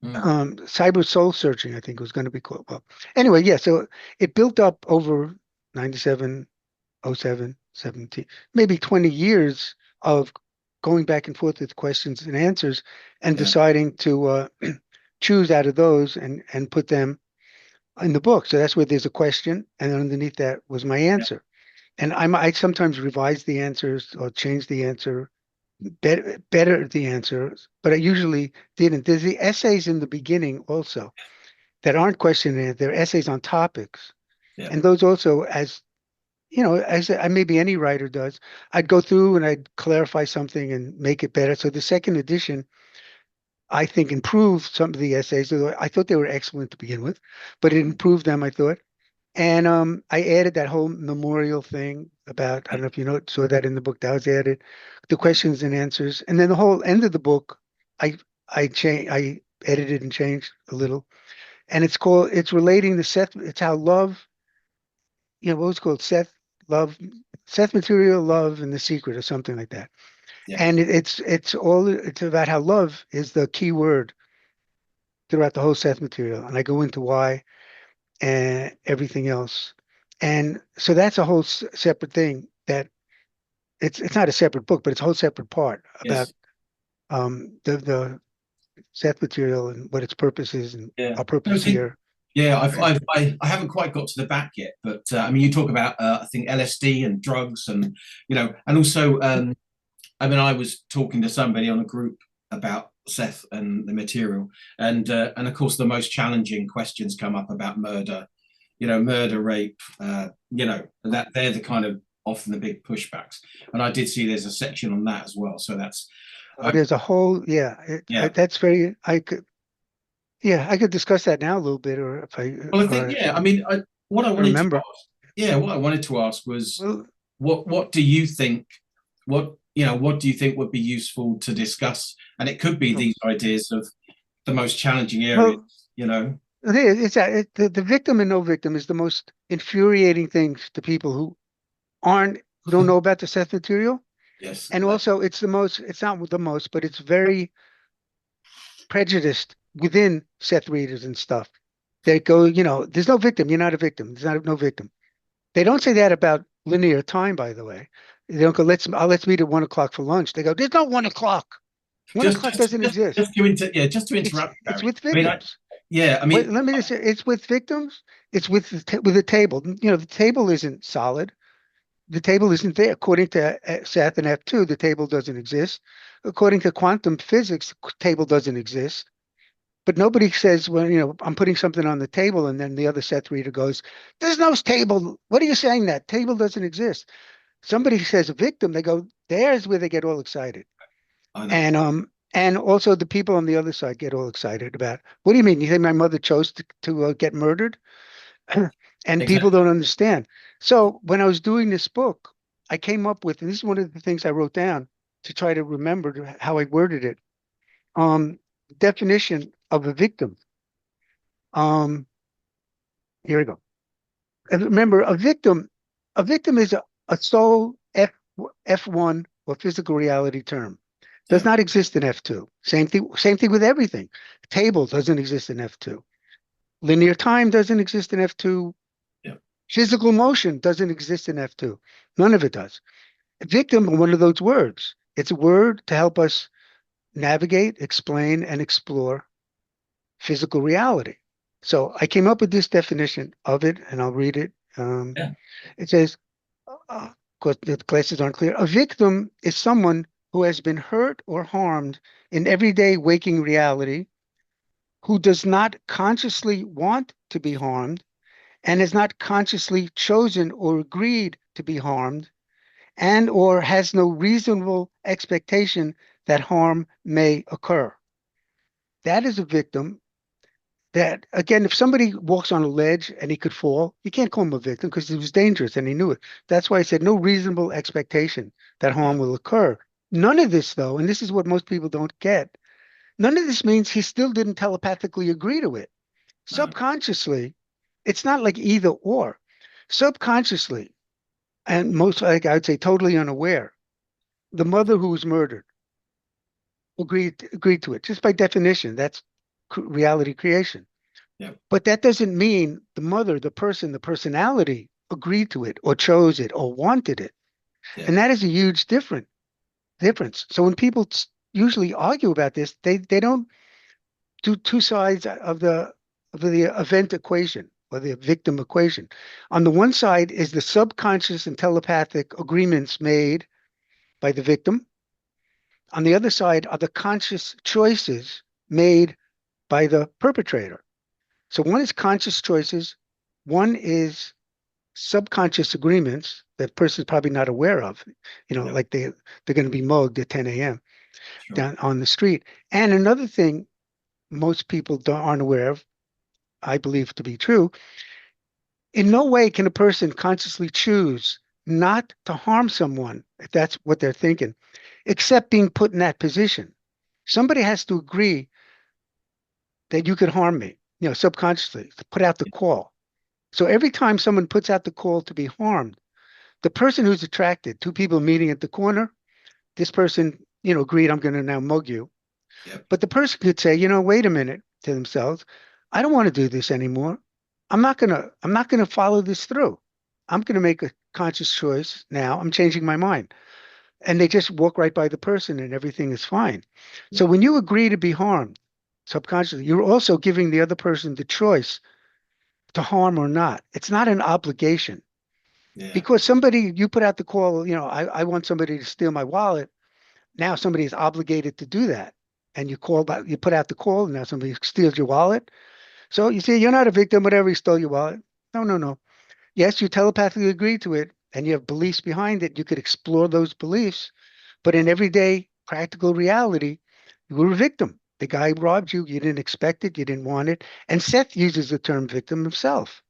mm, Cyber soul searching, I think was going to be called. Well, anyway, yeah, so it built up over 97, oh 07, 17, maybe 20 years of going back and forth with questions and answers and yeah, deciding to choose out of those and put them in the book. So that's where there's a question, and underneath that was my yeah, answer. And I sometimes revise the answers or change the answer, better the answers, but I usually didn't. There's the essays in the beginning also that aren't questionnaires. They're essays on topics. yeah, And those also, as as maybe any writer does, I'd go through and I'd clarify something and make it better. So the second edition, I think, improved some of the essays. Although I thought they were excellent to begin with, but it improved them, I thought. And I added that whole memorial thing about, I yeah, don't know if you saw that in the book, that was added, the yeah, questions and answers. And then the whole end of the book, I edited and changed a little. And it's relating to Seth, it's how love, what was it called? Love, Seth Material, Love, and the Secret, or something like that. yeah, And it's about how love is the key word throughout the whole Seth Material. And I go into why and everything else. And so that's a whole separate thing that it's not a separate book, but it's a whole separate part about yes, the Seth Material and what its purpose is and yeah. our No, purpose see, here. yeah, I haven't quite got to the back yet, but I mean, you talk about I think LSD and drugs, and and also I mean, I was talking to somebody on a group about Seth and the material, and of course, the most challenging questions come up about murder, murder, rape, that they're the kind of often the big pushbacks. And I did see there's a section on that as well. So that's, Oh, there's a whole, yeah, yeah. that's very, I could discuss that now a little bit, or if I, Well, I think, or yeah. I mean, what I I wanted to remember. ask, yeah, what I wanted to ask was, Well, what do you think? What do you think would be useful to discuss? And it could be these ideas of the most challenging areas. well, You know, it's that the victim and no victim is the most infuriating thing to people who aren't who don't know about the Seth Material. Yes. And also, it's not the most, but it's very prejudiced within Seth readers and stuff. They go, there's no victim. You're not a victim. There's no victim. They don't say that about linear time, by the way. They don't go, let's meet at 1 o'clock for lunch. They go, there's no 1 o'clock. One Just, o'clock doesn't exist. just to It's interrupt, it's Barry. with I mean, victims. yeah, I Wait, mean, let me just say, it's with victims. It's with with the table. The table isn't solid. The table isn't there. According to Seth and F2, the table doesn't exist. According to quantum physics, the table doesn't exist. But nobody says, well, I'm putting something on the table, and then the other Seth reader goes, there's no table. What are you saying? That table doesn't exist. Somebody says a victim, they go, there's where they get all excited. I know. And also the people on the other side get all excited about, what do you mean? You think my mother chose to get murdered? And people Exactly. don't understand. So when I was doing this book, I came up with, and this is one of the things I wrote down to try to remember how I worded it. Um, Definition of a victim. Um, Here we go. And remember, a victim is a sole F1 or physical reality term. Does Yeah. not exist in F2. Same thing with everything. Table doesn't exist in F2. Linear time doesn't exist in F2. Yeah. Physical motion doesn't exist in F2. None of it does. Victim are one of those words. It's a word to help us navigate, explain, and explore physical reality. So I came up with this definition of it, and I'll read it. Yeah. It says, because the classes aren't clear, a victim is someone who has been hurt or harmed in everyday waking reality, who does not consciously want to be harmed and has not consciously chosen or agreed to be harmed, and or has no reasonable expectation that harm may occur. That is a victim. That again, if somebody walks on a ledge and he could fall, you can't call him a victim because it was dangerous and he knew it. That's why I said no reasonable expectation that Yeah. harm will occur. None of this, though, and this is what most people don't get, none of this means he still didn't telepathically agree to it. No. Subconsciously, it's not like either or. Subconsciously, and most, like I would say, totally unaware, the mother who was murdered agreed to it. Just by definition, that's reality creation. Yeah. But that doesn't mean the mother, the person, the personality agreed to it or chose it or wanted it. Yeah. And that is a huge difference. So when people usually argue about this, they don't do two sides of the event equation or the victim equation. On the one side is the subconscious and telepathic agreements made by the victim. On the other side are the conscious choices made by the perpetrator. So one is conscious choices, one is subconscious agreements that person's probably not aware of, Yeah. like they're going to be mugged at 10 a.m. Sure. down on the street. And another thing most people aren't aware of, I believe to be true, in no way can a person consciously choose not to harm someone, if that's what they're thinking, except being put in that position. Somebody has to agree that you could harm me, subconsciously, to put out the call. So every time someone puts out the call to be harmed, the person who's attracted, two people meeting at the corner, this person, agreed, I'm going to now mug you. Yep. But the person could say, wait a minute to themselves, I don't want to do this anymore. I'm not gonna follow this through. I'm gonna make a conscious choice now. I'm changing my mind. And they just walk right by the person and everything is fine. So Yeah. when you agree to be harmed subconsciously, you're also giving the other person the choice to harm or not. It's not an obligation. Yeah. Because you put out the call, I want somebody to steal my wallet. Now somebody is obligated to do that. And you put out the call, and now somebody steals your wallet. So you see, you're not a victim, whatever, he stole your wallet. No, no, no. Yes, you telepathically agreed to it and you have beliefs behind it. You could explore those beliefs. But in everyday practical reality, you were a victim. The guy robbed you. You didn't expect it. You didn't want it. And Seth uses the term victim himself.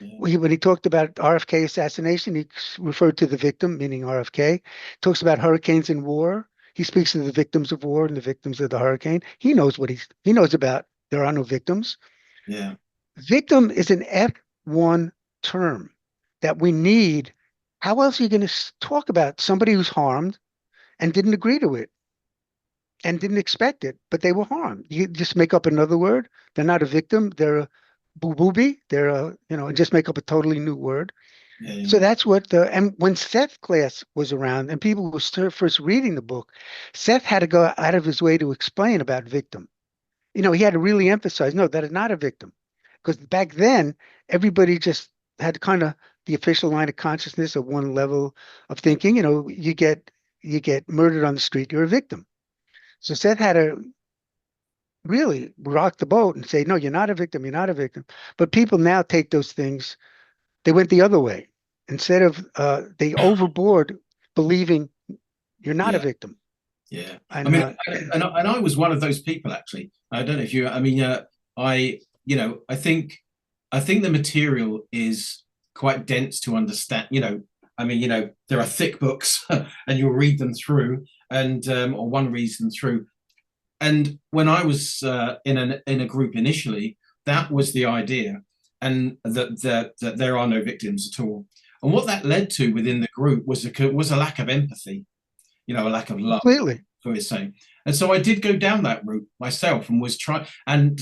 Yeah. When he talked about RFK assassination, he referred to the victim, meaning RFK. Talks about hurricanes and war. He speaks of the victims of war and the victims of the hurricane. He knows he knows about there are no victims. Yeah. Victim is an F1 term that we need How else are you going to talk about somebody who's harmed and didn't agree to it and didn't expect it, but they were harmed? You just make up another word. They're not a victim. They're a boo-booby. They're a, just make up a totally new word. Yeah, yeah, So that's what and when Seth Class was around and people were first reading the book, Seth had to go out of his way to explain about victim. He had to really emphasize, no, that is not a victim. Because back then, everybody just had kind of the official line of consciousness of one level of thinking. You get murdered on the street, you're a victim. So Seth had to really rock the boat and say, no, you're not a victim, you're not a victim. But people now take those things, they went the other way. Instead of they overboard believing you're not a yeah, victim. yeah. I And mean, and I was one of those people actually. I don't know if you. I mean, I I think the material is quite dense to understand. I mean, there are thick books, and you'll read them through, and or one reads them through. And when I was in a group initially, that was the idea, and that there are no victims at all. And what that led to within the group was a lack of empathy, a lack of love completely. for his sake. And so I did go down that route myself and was trying, and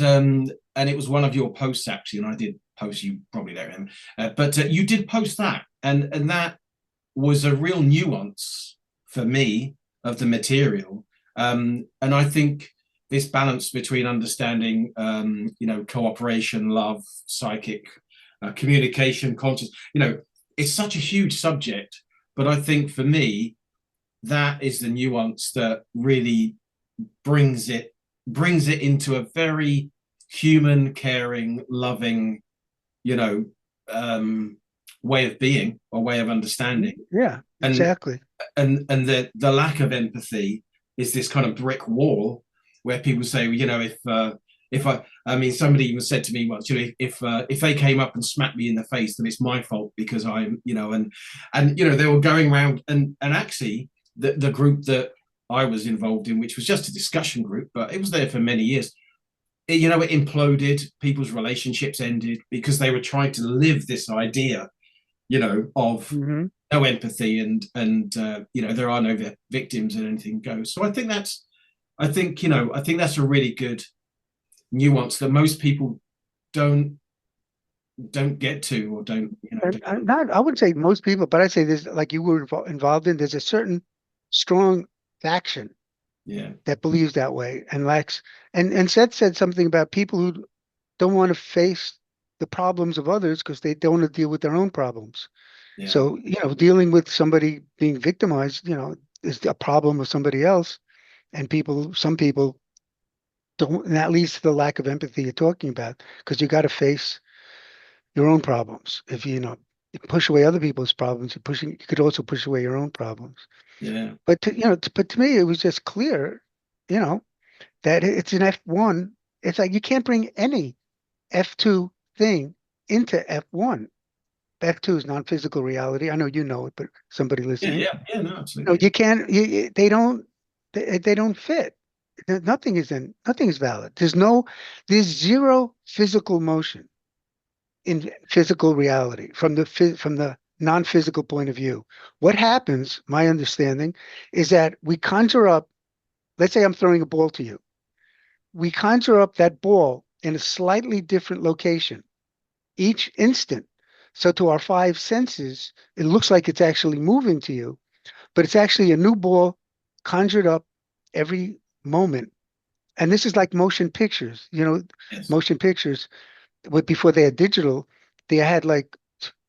it was one of your posts actually, and I did post, you probably don't remember, but you did post that, and that was a real nuance for me of the material. And I think this balance between understanding, cooperation, love, psychic communication, conscious, it's such a huge subject. But I think for me, that is the nuance that really brings it into a very human, caring, loving, you know, way of being or way of understanding. Yeah, And exactly. the lack of empathy is this kind of brick wall where people say, well, if I mean, somebody even said to me, well, if they came up and smacked me in the face, then it's my fault because I'm, they were going around and actually the group that I was involved in, which was just a discussion group, but it was there for many years. It imploded. People's relationships ended because they were trying to live this idea, of Hmm. no empathy and there are no victims and anything goes. So I think that's a really good nuance that most people don't get to or don't And I would say most people, but I'd say there's like you were involved in. There's a certain strong faction yeah, that believes that way and lacks. And Seth said something about people who don't want to face the problems of others because they don't want to deal with their own problems. yeah, So, dealing with somebody being victimized, is a problem of somebody else. And some people don't, and that leads to the lack of empathy you're talking about, because you got to face your own problems. If you push away other people's problems, you could also push away your own problems. yeah, But to me, it was just clear, you know, that it's an F1. It's like you can't bring any F2 thing into F1. F2 is non-physical reality. I know you know it, but somebody yeah, listening, yeah, yeah. No, absolutely. you can't. They don't fit. Nothing is valid. There's zero physical motion in physical reality from the non-physical point of view. What happens, my understanding, is that we conjure up. Let's say I'm throwing a ball to you. We conjure up that ball in a slightly different location each instant. So to our five senses, it looks like it's actually moving to you, but it's actually a new ball conjured up every moment. And this is like motion pictures. Yes, Motion pictures, before they had digital, they had like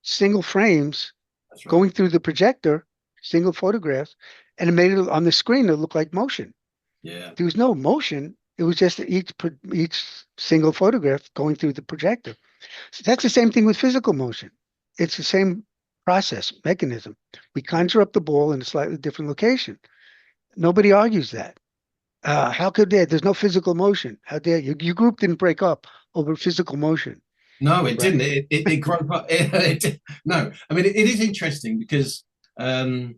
single frames that's right. going through the projector, single photographs, and it made it on the screen, it looked like motion. Yeah, There was no motion. It was just each single photograph going through the projector. So that's the same thing with physical motion. It's the same process mechanism. We conjure up the ball in a slightly different location. Nobody argues that. How could there? There's no physical motion. How dare you? Your group didn't break up over physical motion, no, it right? didn't. It grew up. No, I mean, it is interesting because um,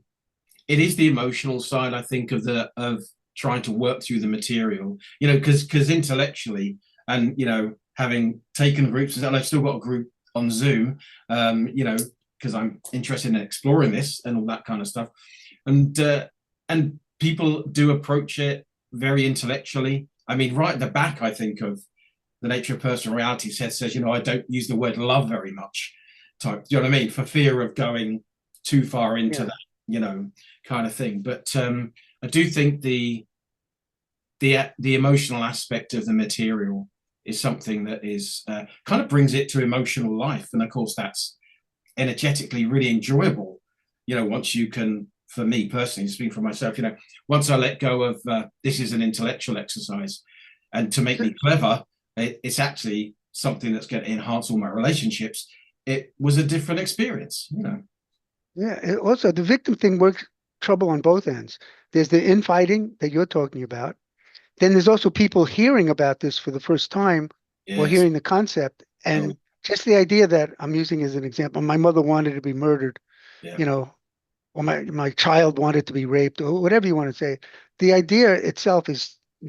it is the emotional side, I think, of trying to work through the material. Because intellectually, and having taken groups, and I've still got a group on Zoom. because I'm interested in exploring this and all that kind of stuff. And people do approach it very intellectually. I mean, right at the back, I think, of The Nature of Personal Reality, Seth says, I don't use the word love very much. Type, do you know what I mean? For fear of going too far into that, kind of thing. But I do think the emotional aspect of the material is something that is kind of brings it to emotional life, and of course that's energetically really enjoyable. Once you can, for me personally, speaking for myself, once I let go of this is an intellectual exercise, and to make me clever, it's actually something that's going to enhance all my relationships. It was a different experience. Yeah. Also, the victim thing works trouble on both ends. There's the infighting that you're talking about. Then there's also people hearing about this for the first time, or Yes. hearing the concept, and just the idea that I'm using as an example. My mother wanted to be murdered, Yeah. Or my child wanted to be raped, or whatever you want to say. The idea itself is a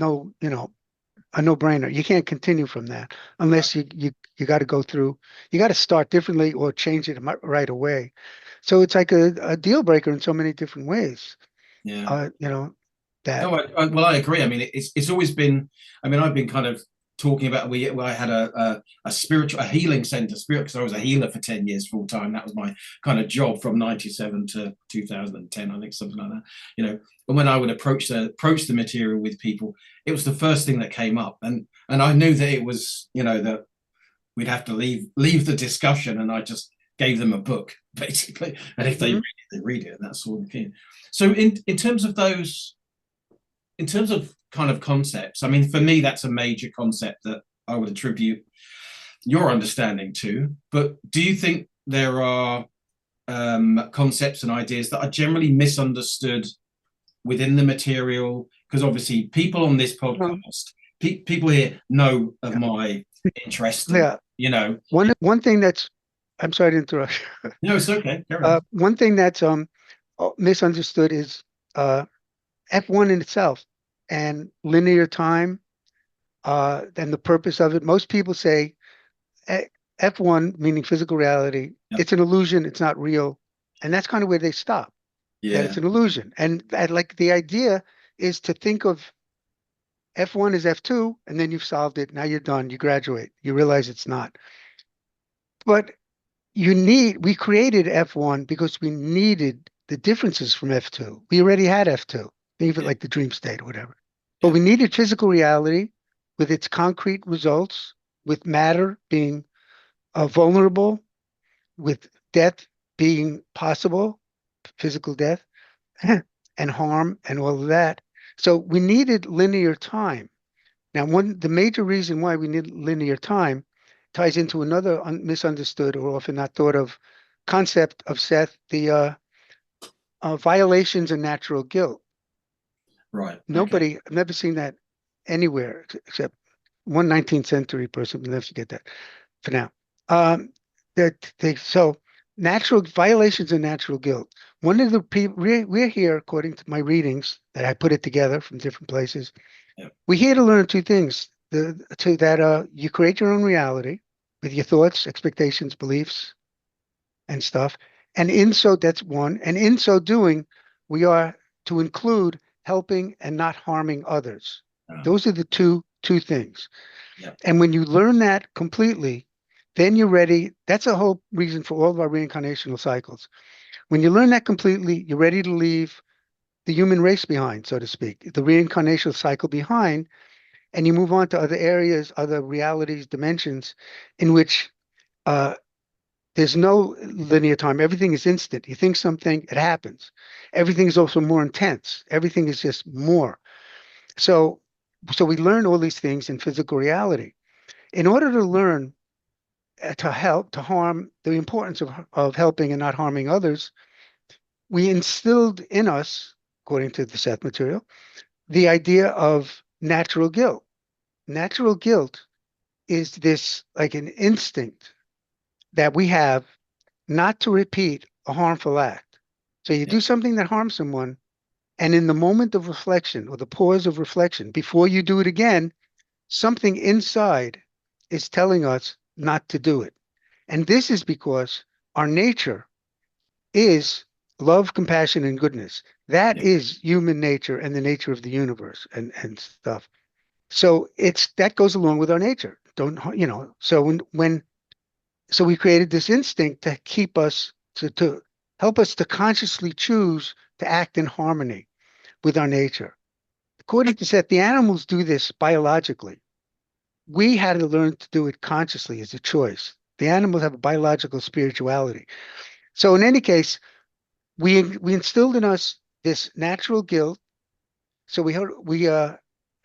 no-brainer. You can't continue from that unless you got to go through. You got to start differently or change it right away. So it's like a deal breaker in so many different ways. Yeah. That. No, well, I agree. I mean, it's always been. I mean, I've been kind of talking about I had a healing center, because I was a healer for 10 years full time. That was my kind of job from 97 to 2010, I think, something like that. And when I would approach the material with people, it was the first thing that came up, and I knew that it was that we'd have to leave the discussion, and I just gave them a book basically, and if they read it, they read it, and that's all they can. So in terms of those. In terms of kind of concepts, I mean, for me, that's a major concept that I would attribute your understanding to. But do you think there are concepts and ideas that are generally misunderstood within the material? Because obviously, people on this podcast, people here know of my interest. Yeah. One thing that's, I'm sorry to interrupt. No, it's okay. One thing that's misunderstood is F1 in itself and linear time, and the purpose of it. Most people say F1, meaning physical reality, it's an illusion, it's not real. And that's kind of where they stop, that it's an illusion. And like the idea is to think of F1 as F2, and then you've solved it. Now you're done, you graduate, you realize it's not. But we created F1 because we needed the differences from F2. We already had F2, even like the dream state or whatever. But we needed physical reality with its concrete results, with matter being vulnerable, with death being possible, physical death, and harm and all of that. So we needed linear time. Now, the major reason why we need linear time ties into another misunderstood or often not thought of concept of Seth, the violations and natural guilt. Right. I've never seen that anywhere except one 19th century person. We'll never forget that for now. So natural violations and natural guilt. One of the people we're here, according to my readings that I put it together from different places. We're here to learn two things. You create your own reality with your thoughts, expectations, beliefs, and stuff. And that's one. And in so doing, we are to include helping and not harming others. Those are the two things. And when you learn that completely, then you're ready. That's a whole reason for all of our reincarnational cycles. When you learn that completely, you're ready to leave the human race behind, so to speak, the reincarnational cycle behind, and you move on to other areas, other realities, dimensions in which there's no linear time. Everything is instant. You think something, it happens. Everything is also more intense. Everything is just more. So we learn all these things in physical reality. In order to learn to harm, the importance of helping and not harming others, we instilled in us, according to the Seth Material, the idea of natural guilt. Natural guilt is this like an instinct that we have not to repeat a harmful act. So you do something that harms someone, and in the moment of reflection or the pause of reflection, before you do it again, something inside is telling us not to do it. And this is because our nature is love, compassion, and goodness. That is human nature and the nature of the universe and stuff. So that goes along with our nature. Don't so so we created this instinct to keep us to help us to consciously choose to act in harmony with our nature. According to Seth, the animals do this biologically. We had to learn to do it consciously as a choice. The animals have a biological spirituality. So in any case, we instilled in us this natural guilt, so we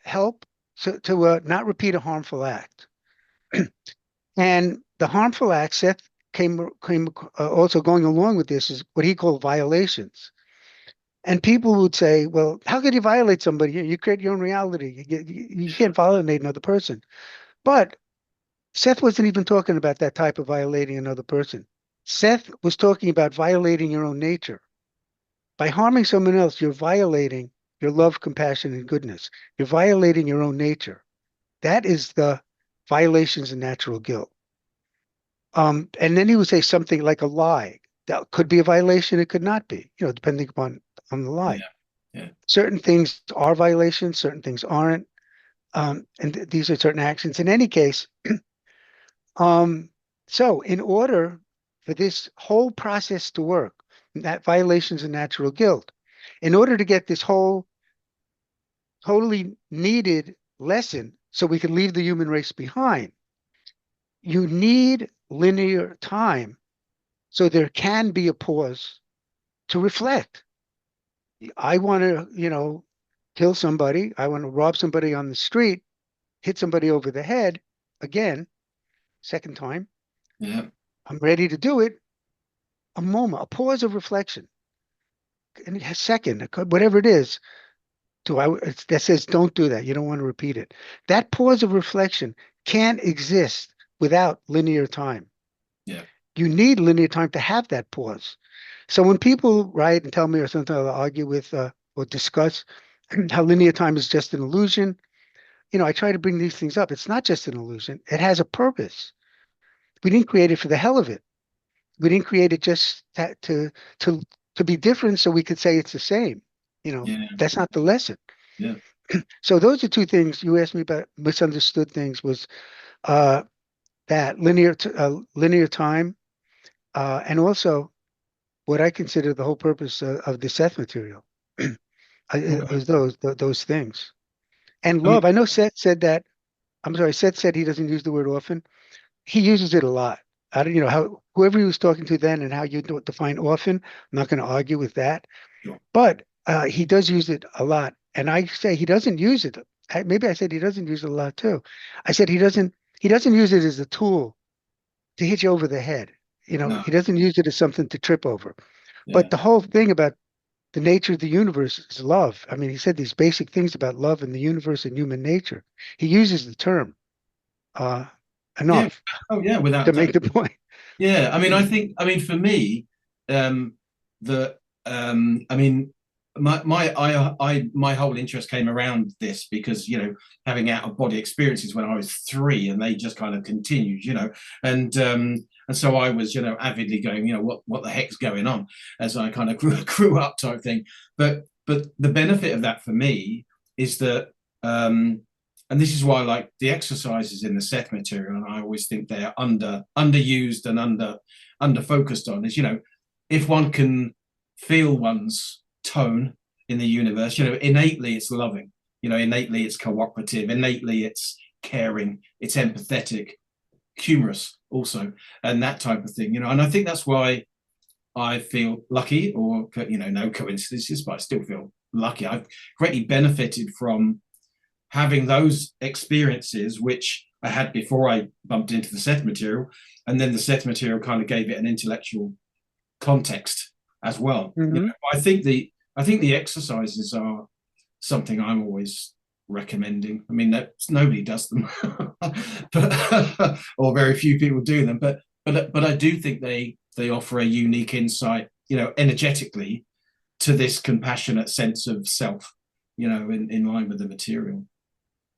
help to not repeat a harmful act. And the harmful acts, Seth came also going along with this is what he called violations. And people would say, well, how could you violate somebody? You create your own reality. You can't violate another person. But Seth wasn't even talking about that type of violating another person. Seth was talking about violating your own nature. By harming someone else, you're violating your love, compassion, and goodness. You're violating your own nature. That is the violations of natural guilt. And then he would say something like a lie. That could be a violation, it could not be, depending upon on the lie. Yeah. Yeah. Certain things are violations, certain things aren't. And these are certain actions. In any case, um, so in order for this whole process to work, that violations of natural guilt, in order to get this whole totally needed lesson so we can leave the human race behind, you need linear time so there can be a pause to reflect. I want to, kill somebody. I want to rob somebody on the street, hit somebody over the head again, second time. Yeah. I'm ready to do it. A moment, a pause of reflection, and a second, whatever it is. That says don't do that. You don't want to repeat it. That pause of reflection can't exist without linear time. Yeah. You need linear time to have that pause. So when people write and tell me, or sometimes I'll argue with or discuss how linear time is just an illusion, I try to bring these things up. It's not just an illusion. It has a purpose. We didn't create it for the hell of it. We didn't create it just to to be different so we could say it's the same. Yeah. That's not the lesson. Yeah. So those are two things you asked me about misunderstood things was uh, that linear time and also what I consider the whole purpose of the Seth material Okay. is those things. And I mean, love, I know Seth said that. I'm sorry, Seth said he doesn't use the word often. He uses it a lot. I don't, how whoever he was talking to then and how you define often. I'm not going to argue with that, sure. but he does use it a lot. And I say he doesn't use it. Maybe I said he doesn't use it a lot too. I said he doesn't use it as a tool to hit you over the head. No. He doesn't use it as something to trip over. But Yeah. the whole thing about the nature of the universe is love. I mean, he said these basic things about love and the universe and human nature. He uses the term uh, Yeah. enough Oh, yeah. Without to doubt. make the point. Yeah. I mean, I mean, for me, um, I mean, my whole interest came around this because having out of body experiences when I was 3, and they just kind of continued, and so I was avidly going, what the heck's going on as I kind of grew up type thing. But the benefit of that for me is that and this is why I like the exercises in the Seth material, and I always think they're underused and under focused on is if one can feel one's tone in the universe, innately it's loving, innately it's cooperative, innately it's caring, it's empathetic, humorous also, and that type of thing, and I think that's why I feel lucky, or no coincidences, but I still feel lucky. I've greatly benefited from having those experiences, which I had before I bumped into the Seth material, and then the Seth material kind of gave it an intellectual context as well. Hmm. I think the exercises are something I'm always recommending. I mean, nobody does them, but or very few people do them. But I do think they offer a unique insight, energetically, to this compassionate sense of self, in line with the material.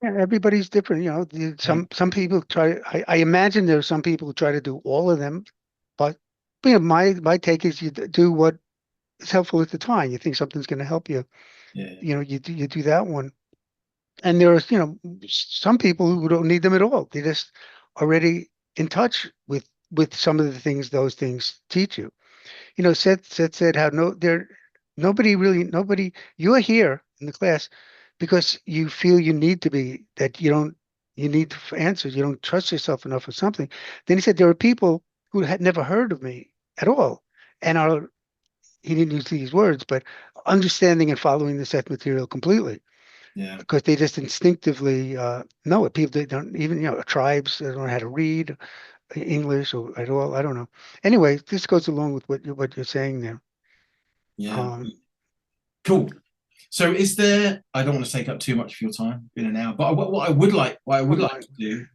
Yeah, everybody's different. Yeah. Some people try. I imagine there are some people who try to do all of them, but my take is you do what is helpful at the time. You think something's going to help you, Yeah. you do that one. And there are, some people who don't need them at all. They just already in touch with some of the things those things teach you. Seth said how nobody, you're here in the class because you feel you need to be, that you need answers. You don't trust yourself enough or something. Then he said there are people who had never heard of me at all and are, he didn't use these words, but understanding and following the Seth material completely Yeah. because they just instinctively know it. People that don't even, tribes that don't know how to read English or at all. I don't know. Anyway, this goes along with what you're saying there. Yeah. Um, Cool. So is there, I don't want to take up too much of your time in an hour, but what I would like to do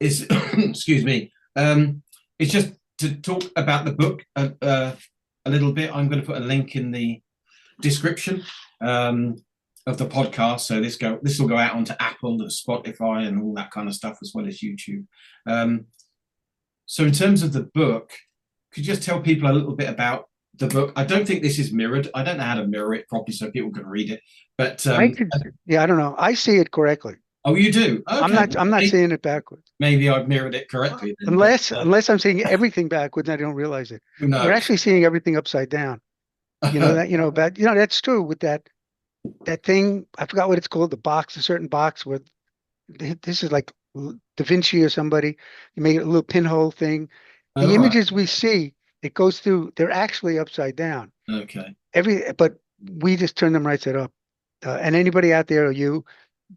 is, excuse me, it's just to talk about the book a little bit. I'm going to put a link in the description of the podcast. So this will go out onto Apple and Spotify and all that kind of stuff, as well as YouTube. So in terms of the book, could you just tell people a little bit about the book? I don't think this is mirrored. I don't know how to mirror it properly so people can read it. But yeah, I don't know. I see it correctly. oh, you do? Okay. I'm not seeing it backwards. Maybe I've mirrored it correctly then. But Unless I'm seeing everything backwards, and I don't realize it. who You're knows? actually seeing everything upside down. That's true with that thing. I forgot what it's called, the box, a certain box where this is like Da Vinci or somebody. You make a little pinhole thing. All The right. images we see, it goes through, they're actually upside down. Okay. But we just turn them right side up. And anybody out there, or you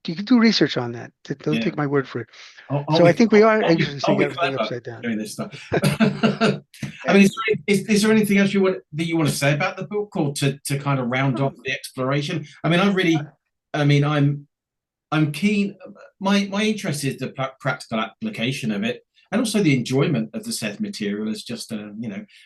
can do research on that. Don't Yeah. take my word for it. Aren't So I we, think we are aren't we, actually aren't seeing we everything clever upside down. doing this stuff? I mean, is there anything else you want to say about the book, or to kind of round off the exploration? I mean, I'm keen. My interest is the practical application of it, and also the enjoyment of the Seth material as just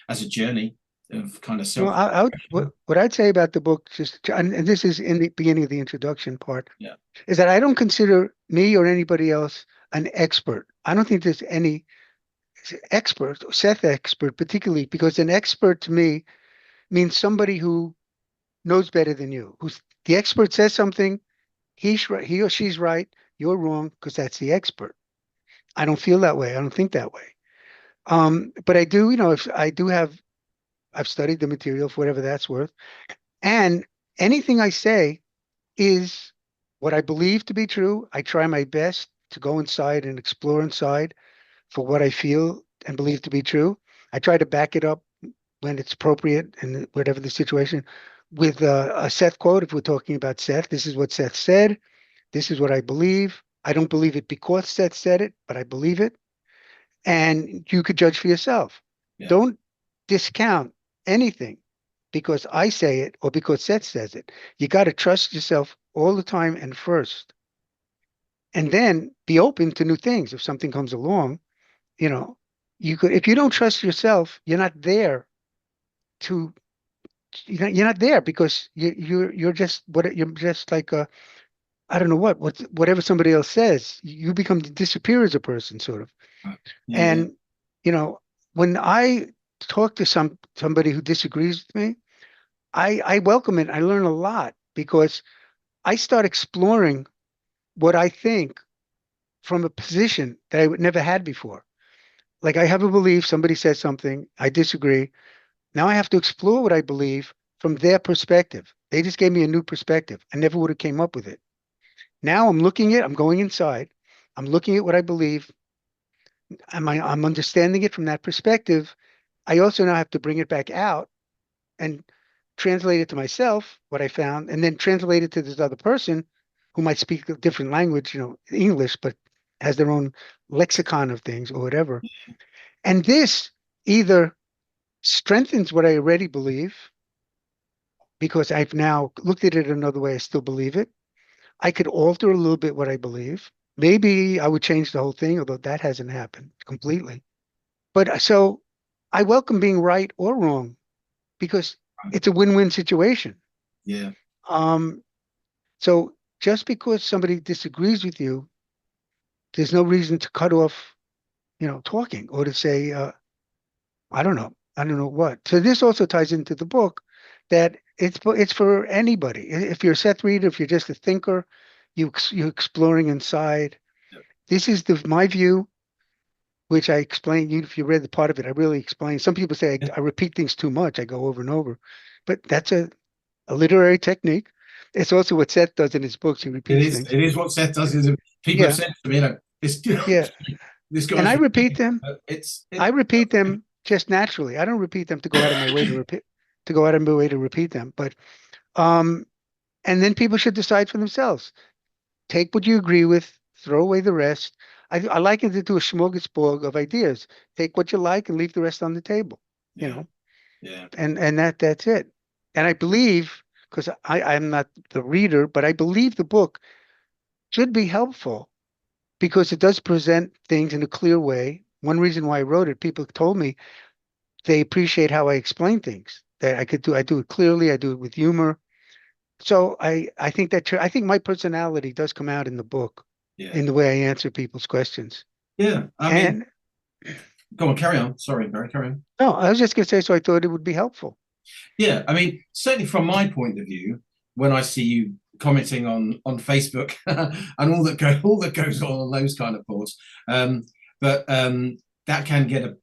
as a journey of kind of Well, self. what I'd say about the book, and this is in the beginning of the introduction part, Yeah. is that I don't consider me or anybody else an expert. I don't think there's any expert, Seth expert particularly, because an expert to me means somebody who knows better than you. Who's the expert says something, he's right, he or she's right, you're wrong because that's the expert. I don't feel that way. I don't think that way. But I do, if I do have, I've studied the material for whatever that's worth, and anything I say is what I believe to be true. I try my best to go inside and explore inside for what I feel and believe to be true. I try to back it up when it's appropriate and whatever the situation. With a Seth quote, if we're talking about Seth, this is what Seth said. This is what I believe. I don't believe it because Seth said it, but I believe it. And you could judge for yourself. Yeah. Don't discount anything because I say it or because Seth says it. You got to trust yourself all the time and first, and then be open to new things. If something comes along, you know, you could. If you don't trust yourself, you're not there to. You're not there because you're just you're just like a, I don't know whatever somebody else says. You become disappear as a person, sort of. Yeah. Yeah. And you know, when I talk to somebody who disagrees with me, I welcome it. I learn a lot because I start exploring what I think from a position that I would never had before. Like I have a belief, somebody says something, I disagree. Now I have to explore what I believe from their perspective. They just gave me a new perspective. I never would have came up with it. Now I'm going inside, I'm looking at what I believe, I'm understanding it from that perspective. I also now have to bring it back out and translate it to myself, what I found, and then translate it to this other person who might speak a different language, English, but has their own lexicon of things or whatever. And this either strengthens what I already believe because I've now looked at it another way, I still believe it. I could alter a little bit what I believe. Maybe I would change the whole thing, although that hasn't happened completely. But so I welcome being right or wrong because it's a win-win situation. Yeah. Um, so just because somebody disagrees with you, there's no reason to cut off, talking or to say, I don't know. I don't know what. So this also ties into the book that it's for anybody. If you're a Seth reader, if you're just a thinker, you're exploring inside. This is my view, which I explain. If you read the part of it, I really explain. Some people say I repeat things too much. I go over and over, but that's a literary technique. It's also what Seth does in his books. He It repeats is. things. It is what Seth does. Is people have Yeah, said to me, this yeah. this And guy's I repeat them. I it. repeat them just naturally. I don't repeat them to go out of my way to go out of my way to repeat them. But um, and then people should decide for themselves. Take what you agree with, throw away the rest. I liken it to a smorgasbord of ideas. Take what you like and leave the rest on the table. You Yeah, know, yeah, and that's it. And I believe, because I'm not the reader, but I believe the book should be helpful because it does present things in a clear way. One reason why I wrote it, people told me they appreciate how I explain things. That I do it clearly, I do it with humor. So I think I think my personality does come out in the book yeah, in the way I answer people's questions. yeah. I mean, And go on, carry on. Sorry, Barry, carry on. no, I was just gonna say, so I thought it would be helpful. Yeah, I mean, certainly from my point of view, when I see you commenting on Facebook and all that goes on those kind of posts, um, but that can get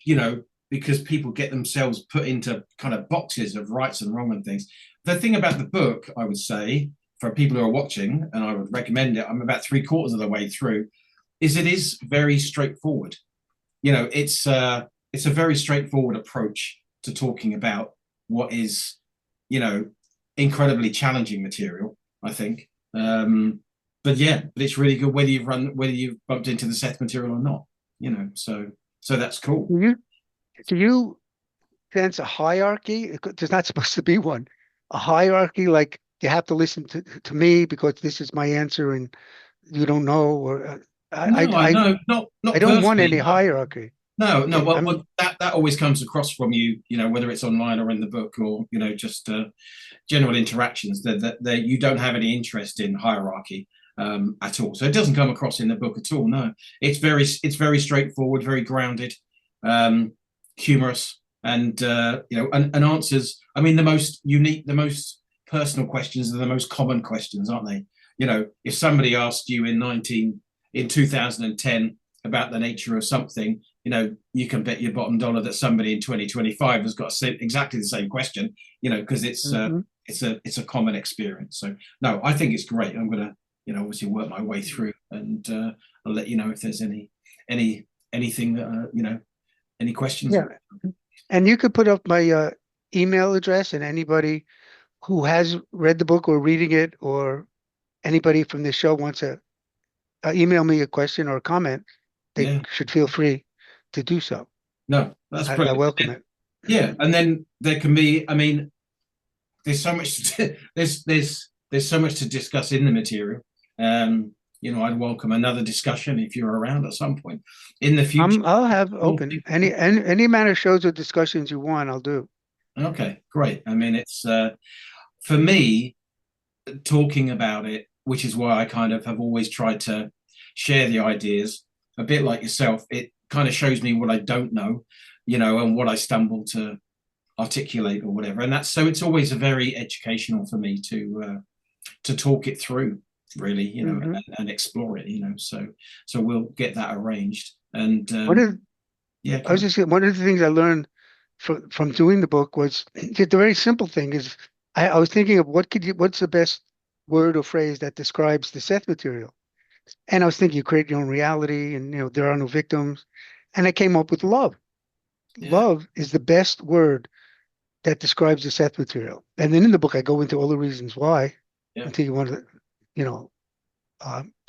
because people get themselves put into kind of boxes of rights and wrong and things. The thing about the book, I would say, for people who are watching, and I would recommend it. I'm about three-quarters of the way through. Is it is very straightforward. It's a very straightforward approach to talking about what is, you know, incredibly challenging material, I think. But yeah, but it's really good whether you've bumped into the Seth material or not, so that's cool. Do you sense a hierarchy? There's not supposed to be one. A hierarchy, like you have to listen to me because this is my answer and you don't know, or I No, I I know, I not don't want any personally. hierarchy. No, no. Yeah, Well, that always comes across from you, whether it's online or in the book, or just general interactions. That you don't have any interest in hierarchy at all. So it doesn't come across in the book at all. No, it's very straightforward, very grounded, um, humorous, and and answers. I mean, the most unique, the most personal questions are the most common questions, aren't they? If somebody asked you in 2010 about the nature of something, you can bet your bottom dollar that somebody in 2025 has got exactly the same question, because mhm. it's a common experience. So no, I think it's great. I'm gonna, obviously work my way through, and I'll let you know if there's anything that any questions. Yeah. And you could put up my email address, and anybody who has read the book or reading it, or anybody from this show wants to email me a question or a comment, they Yeah, should feel free to do so. no, that's I brilliant. welcome it. Yeah, and then there can be, I mean, there's so much there's so much to discuss in the material. I'd welcome another discussion if you're around at some point in the future. I'll have open any amount of shows or discussions you want, I'll do. Okay, great. I mean, it's for me, talking about it, which is why I kind of have always tried to share the ideas. A bit like yourself, it kind of shows me what I don't know, and what I stumble to articulate or whatever. And that's so it's always a very educational for me to talk it through, really, Hmm. and explore it, so we'll get that arranged. And One of yeah, I was just saying, one of the things I learned from doing the book was the very simple thing is I was thinking of what's the best word or phrase that describes the Seth material. And I was thinking you create your own reality and there are no victims. And I came up with love. yeah, Love is the best word that describes the Seth material. And then in the book I go into all the reasons why yeah. until you want to, you know,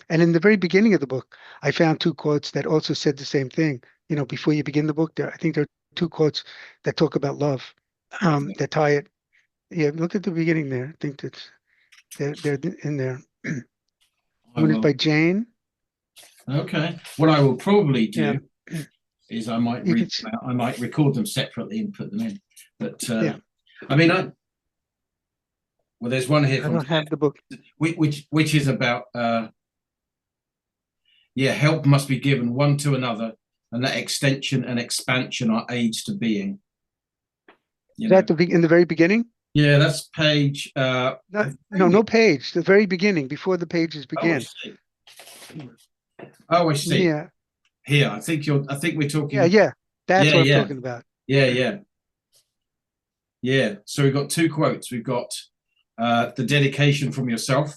and in the very beginning of the book, I found two quotes that also said the same thing. Before you begin the book, I think there are two quotes that talk about love, that tie it. Yeah, look at the beginning there. I think they're in there. I One is will. by Jane. Okay, what I will probably Yeah, do is I might you read could. them out. I might record them separately and put them in. But Yeah, I mean, well, there's one here I from don't have the book. which is about yeah, help must be given one to another, and that extension and expansion are aids to being. You Is know. that in the very beginning? Yeah, that's page. No, I no, think. no page. The very beginning, before the pages Oh, I begin. see. Oh, I see. Yeah, Here, I think you're. I think we're yeah, talking. yeah. That's Yeah, what I'm yeah, talking about. yeah, yeah, yeah. So we've got two quotes. We've got the dedication from yourself,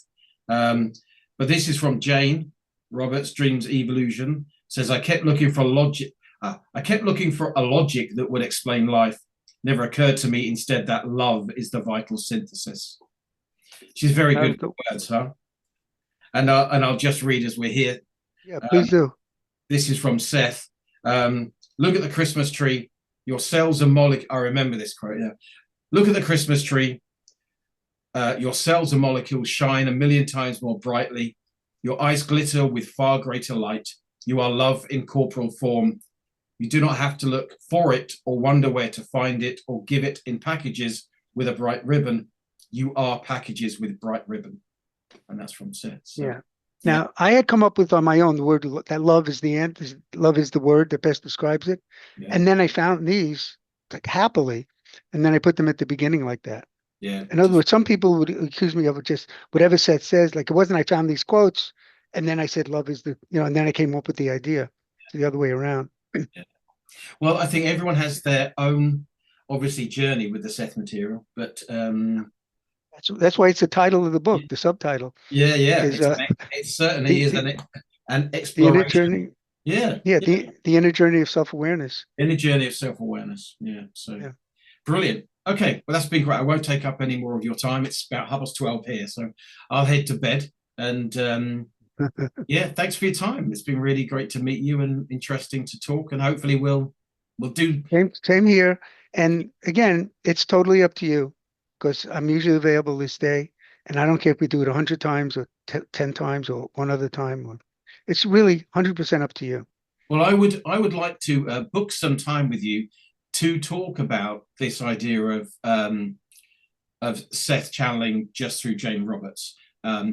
um, but this is from Jane Roberts. Dreams Evolution says, "I kept looking for logic. I kept looking for a logic that would explain life. Never occurred to me. Instead, that love is the vital synthesis." She's very good with words, huh? And I'll just read as we're here. Yeah, please do. This is from Seth. Look at the Christmas tree. Your cells are molecules. I remember this quote. Yeah. Look at the Christmas tree. Your cells and molecules shine a million times more brightly. Your eyes glitter with far greater light. You are love in corporal form. You do not have to look for it or wonder where to find it or give it in packages with a bright ribbon. You are packages with bright ribbon. And that's from Seth. So, Yeah. yeah, Now, I had come up with on my own the word that love is the end. Love is the word that best describes it. yeah, And then I found these like happily, and then I put them at the beginning like that. yeah. In other words, some people would accuse me of just whatever Seth says. Like it wasn't I found these quotes, and then I said love is the and then I came up with the idea. It's the other way around. Yeah. Well, I think everyone has their own, obviously, journey with the Seth material, but That's why it's the title of the book. The subtitle yeah, yeah, is it certainly the, is the an the inner exploration. journey. Yeah, Yeah, yeah, the inner journey of self-awareness. in a journey of self-awareness. Yeah, so Yeah. brilliant. Okay, well that's been great. I won't take up any more of your time. It's about 12:30 here, so I'll head to bed. And yeah, thanks for your time. It's been really great to meet you and interesting to talk. And hopefully we'll do. Same here. And again, it's totally up to you because I'm usually available this day, and I don't care if we do it 100 times or 10 times or one other time. It's really 100% up to you. Well, I would like to book some time with you to talk about this idea of Seth channeling just through Jane Roberts,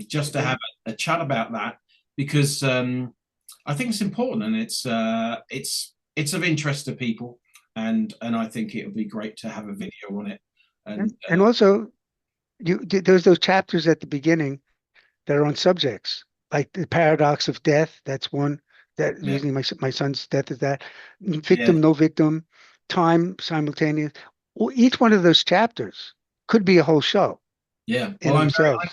just to Okay. have a chat about that because I think it's important and it's of interest to people, and I think it would be great to have a video on it. And And also, there's those chapters at the beginning that are on subjects like the paradox of death. That's one that yeah, usually my son's death is that yeah, victim, no victim, time, simultaneous. Well, each one of those chapters could be a whole show yeah. in Well, themselves.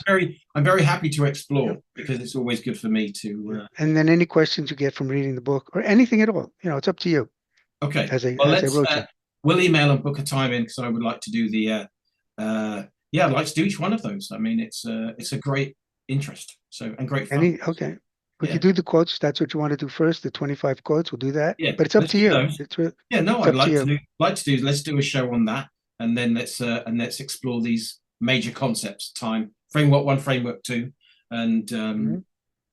I'm very happy to Yeah. explore because it's always good for me Yeah. to. And then any questions you get from reading the book or anything at all, it's up to you. Okay, As I well as I let's wrote you. we'll email and book a time in because I would like to do the yeah, I'd like to do each one of those. I mean, it's a great interest, so and great fun. Okay. We Yeah, could do the quotes. That's what you want to do first. The 25 quotes. We'll do that. yeah. But it's up Let's to do you. those. It's Yeah, no, I'd up to you. like to do. Let's do a show on that, and then let's explore these major concepts: time framework one, framework two, and Mhm.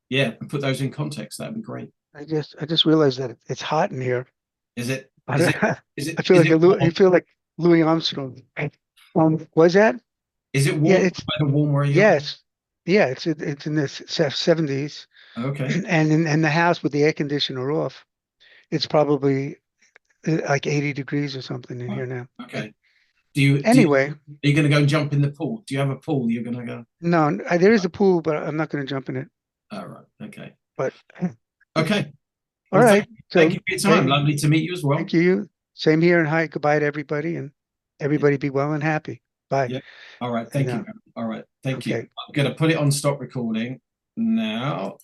yeah, and put those in context. That'd be great. I just realized that it's hot in here. Is it? I, Is don't- it? Is I it? feel Is like it you warm? feel like Louis Armstrong. Was that? Is it Yeah, warm? it's Weather warm where you are? yes. Yeah, it's in the 70s, Okay. and in the house with the air conditioner off, it's probably like 80 degrees or something in Right. here now. Okay. Anyway, Are you going to go and jump in the pool? Do you have a pool? You're going to go. no, there is a pool, but I'm not going to jump in it. All right. Okay. But Okay. all Well, right. thank So you for your time. hey, Lovely to meet you as well. thank you. Same here, and hi, goodbye to everybody, and everybody be well and happy. Bye. Yeah. All right. And Thank you. All right. Thank you. okay. I'm going to put it on stop recording now.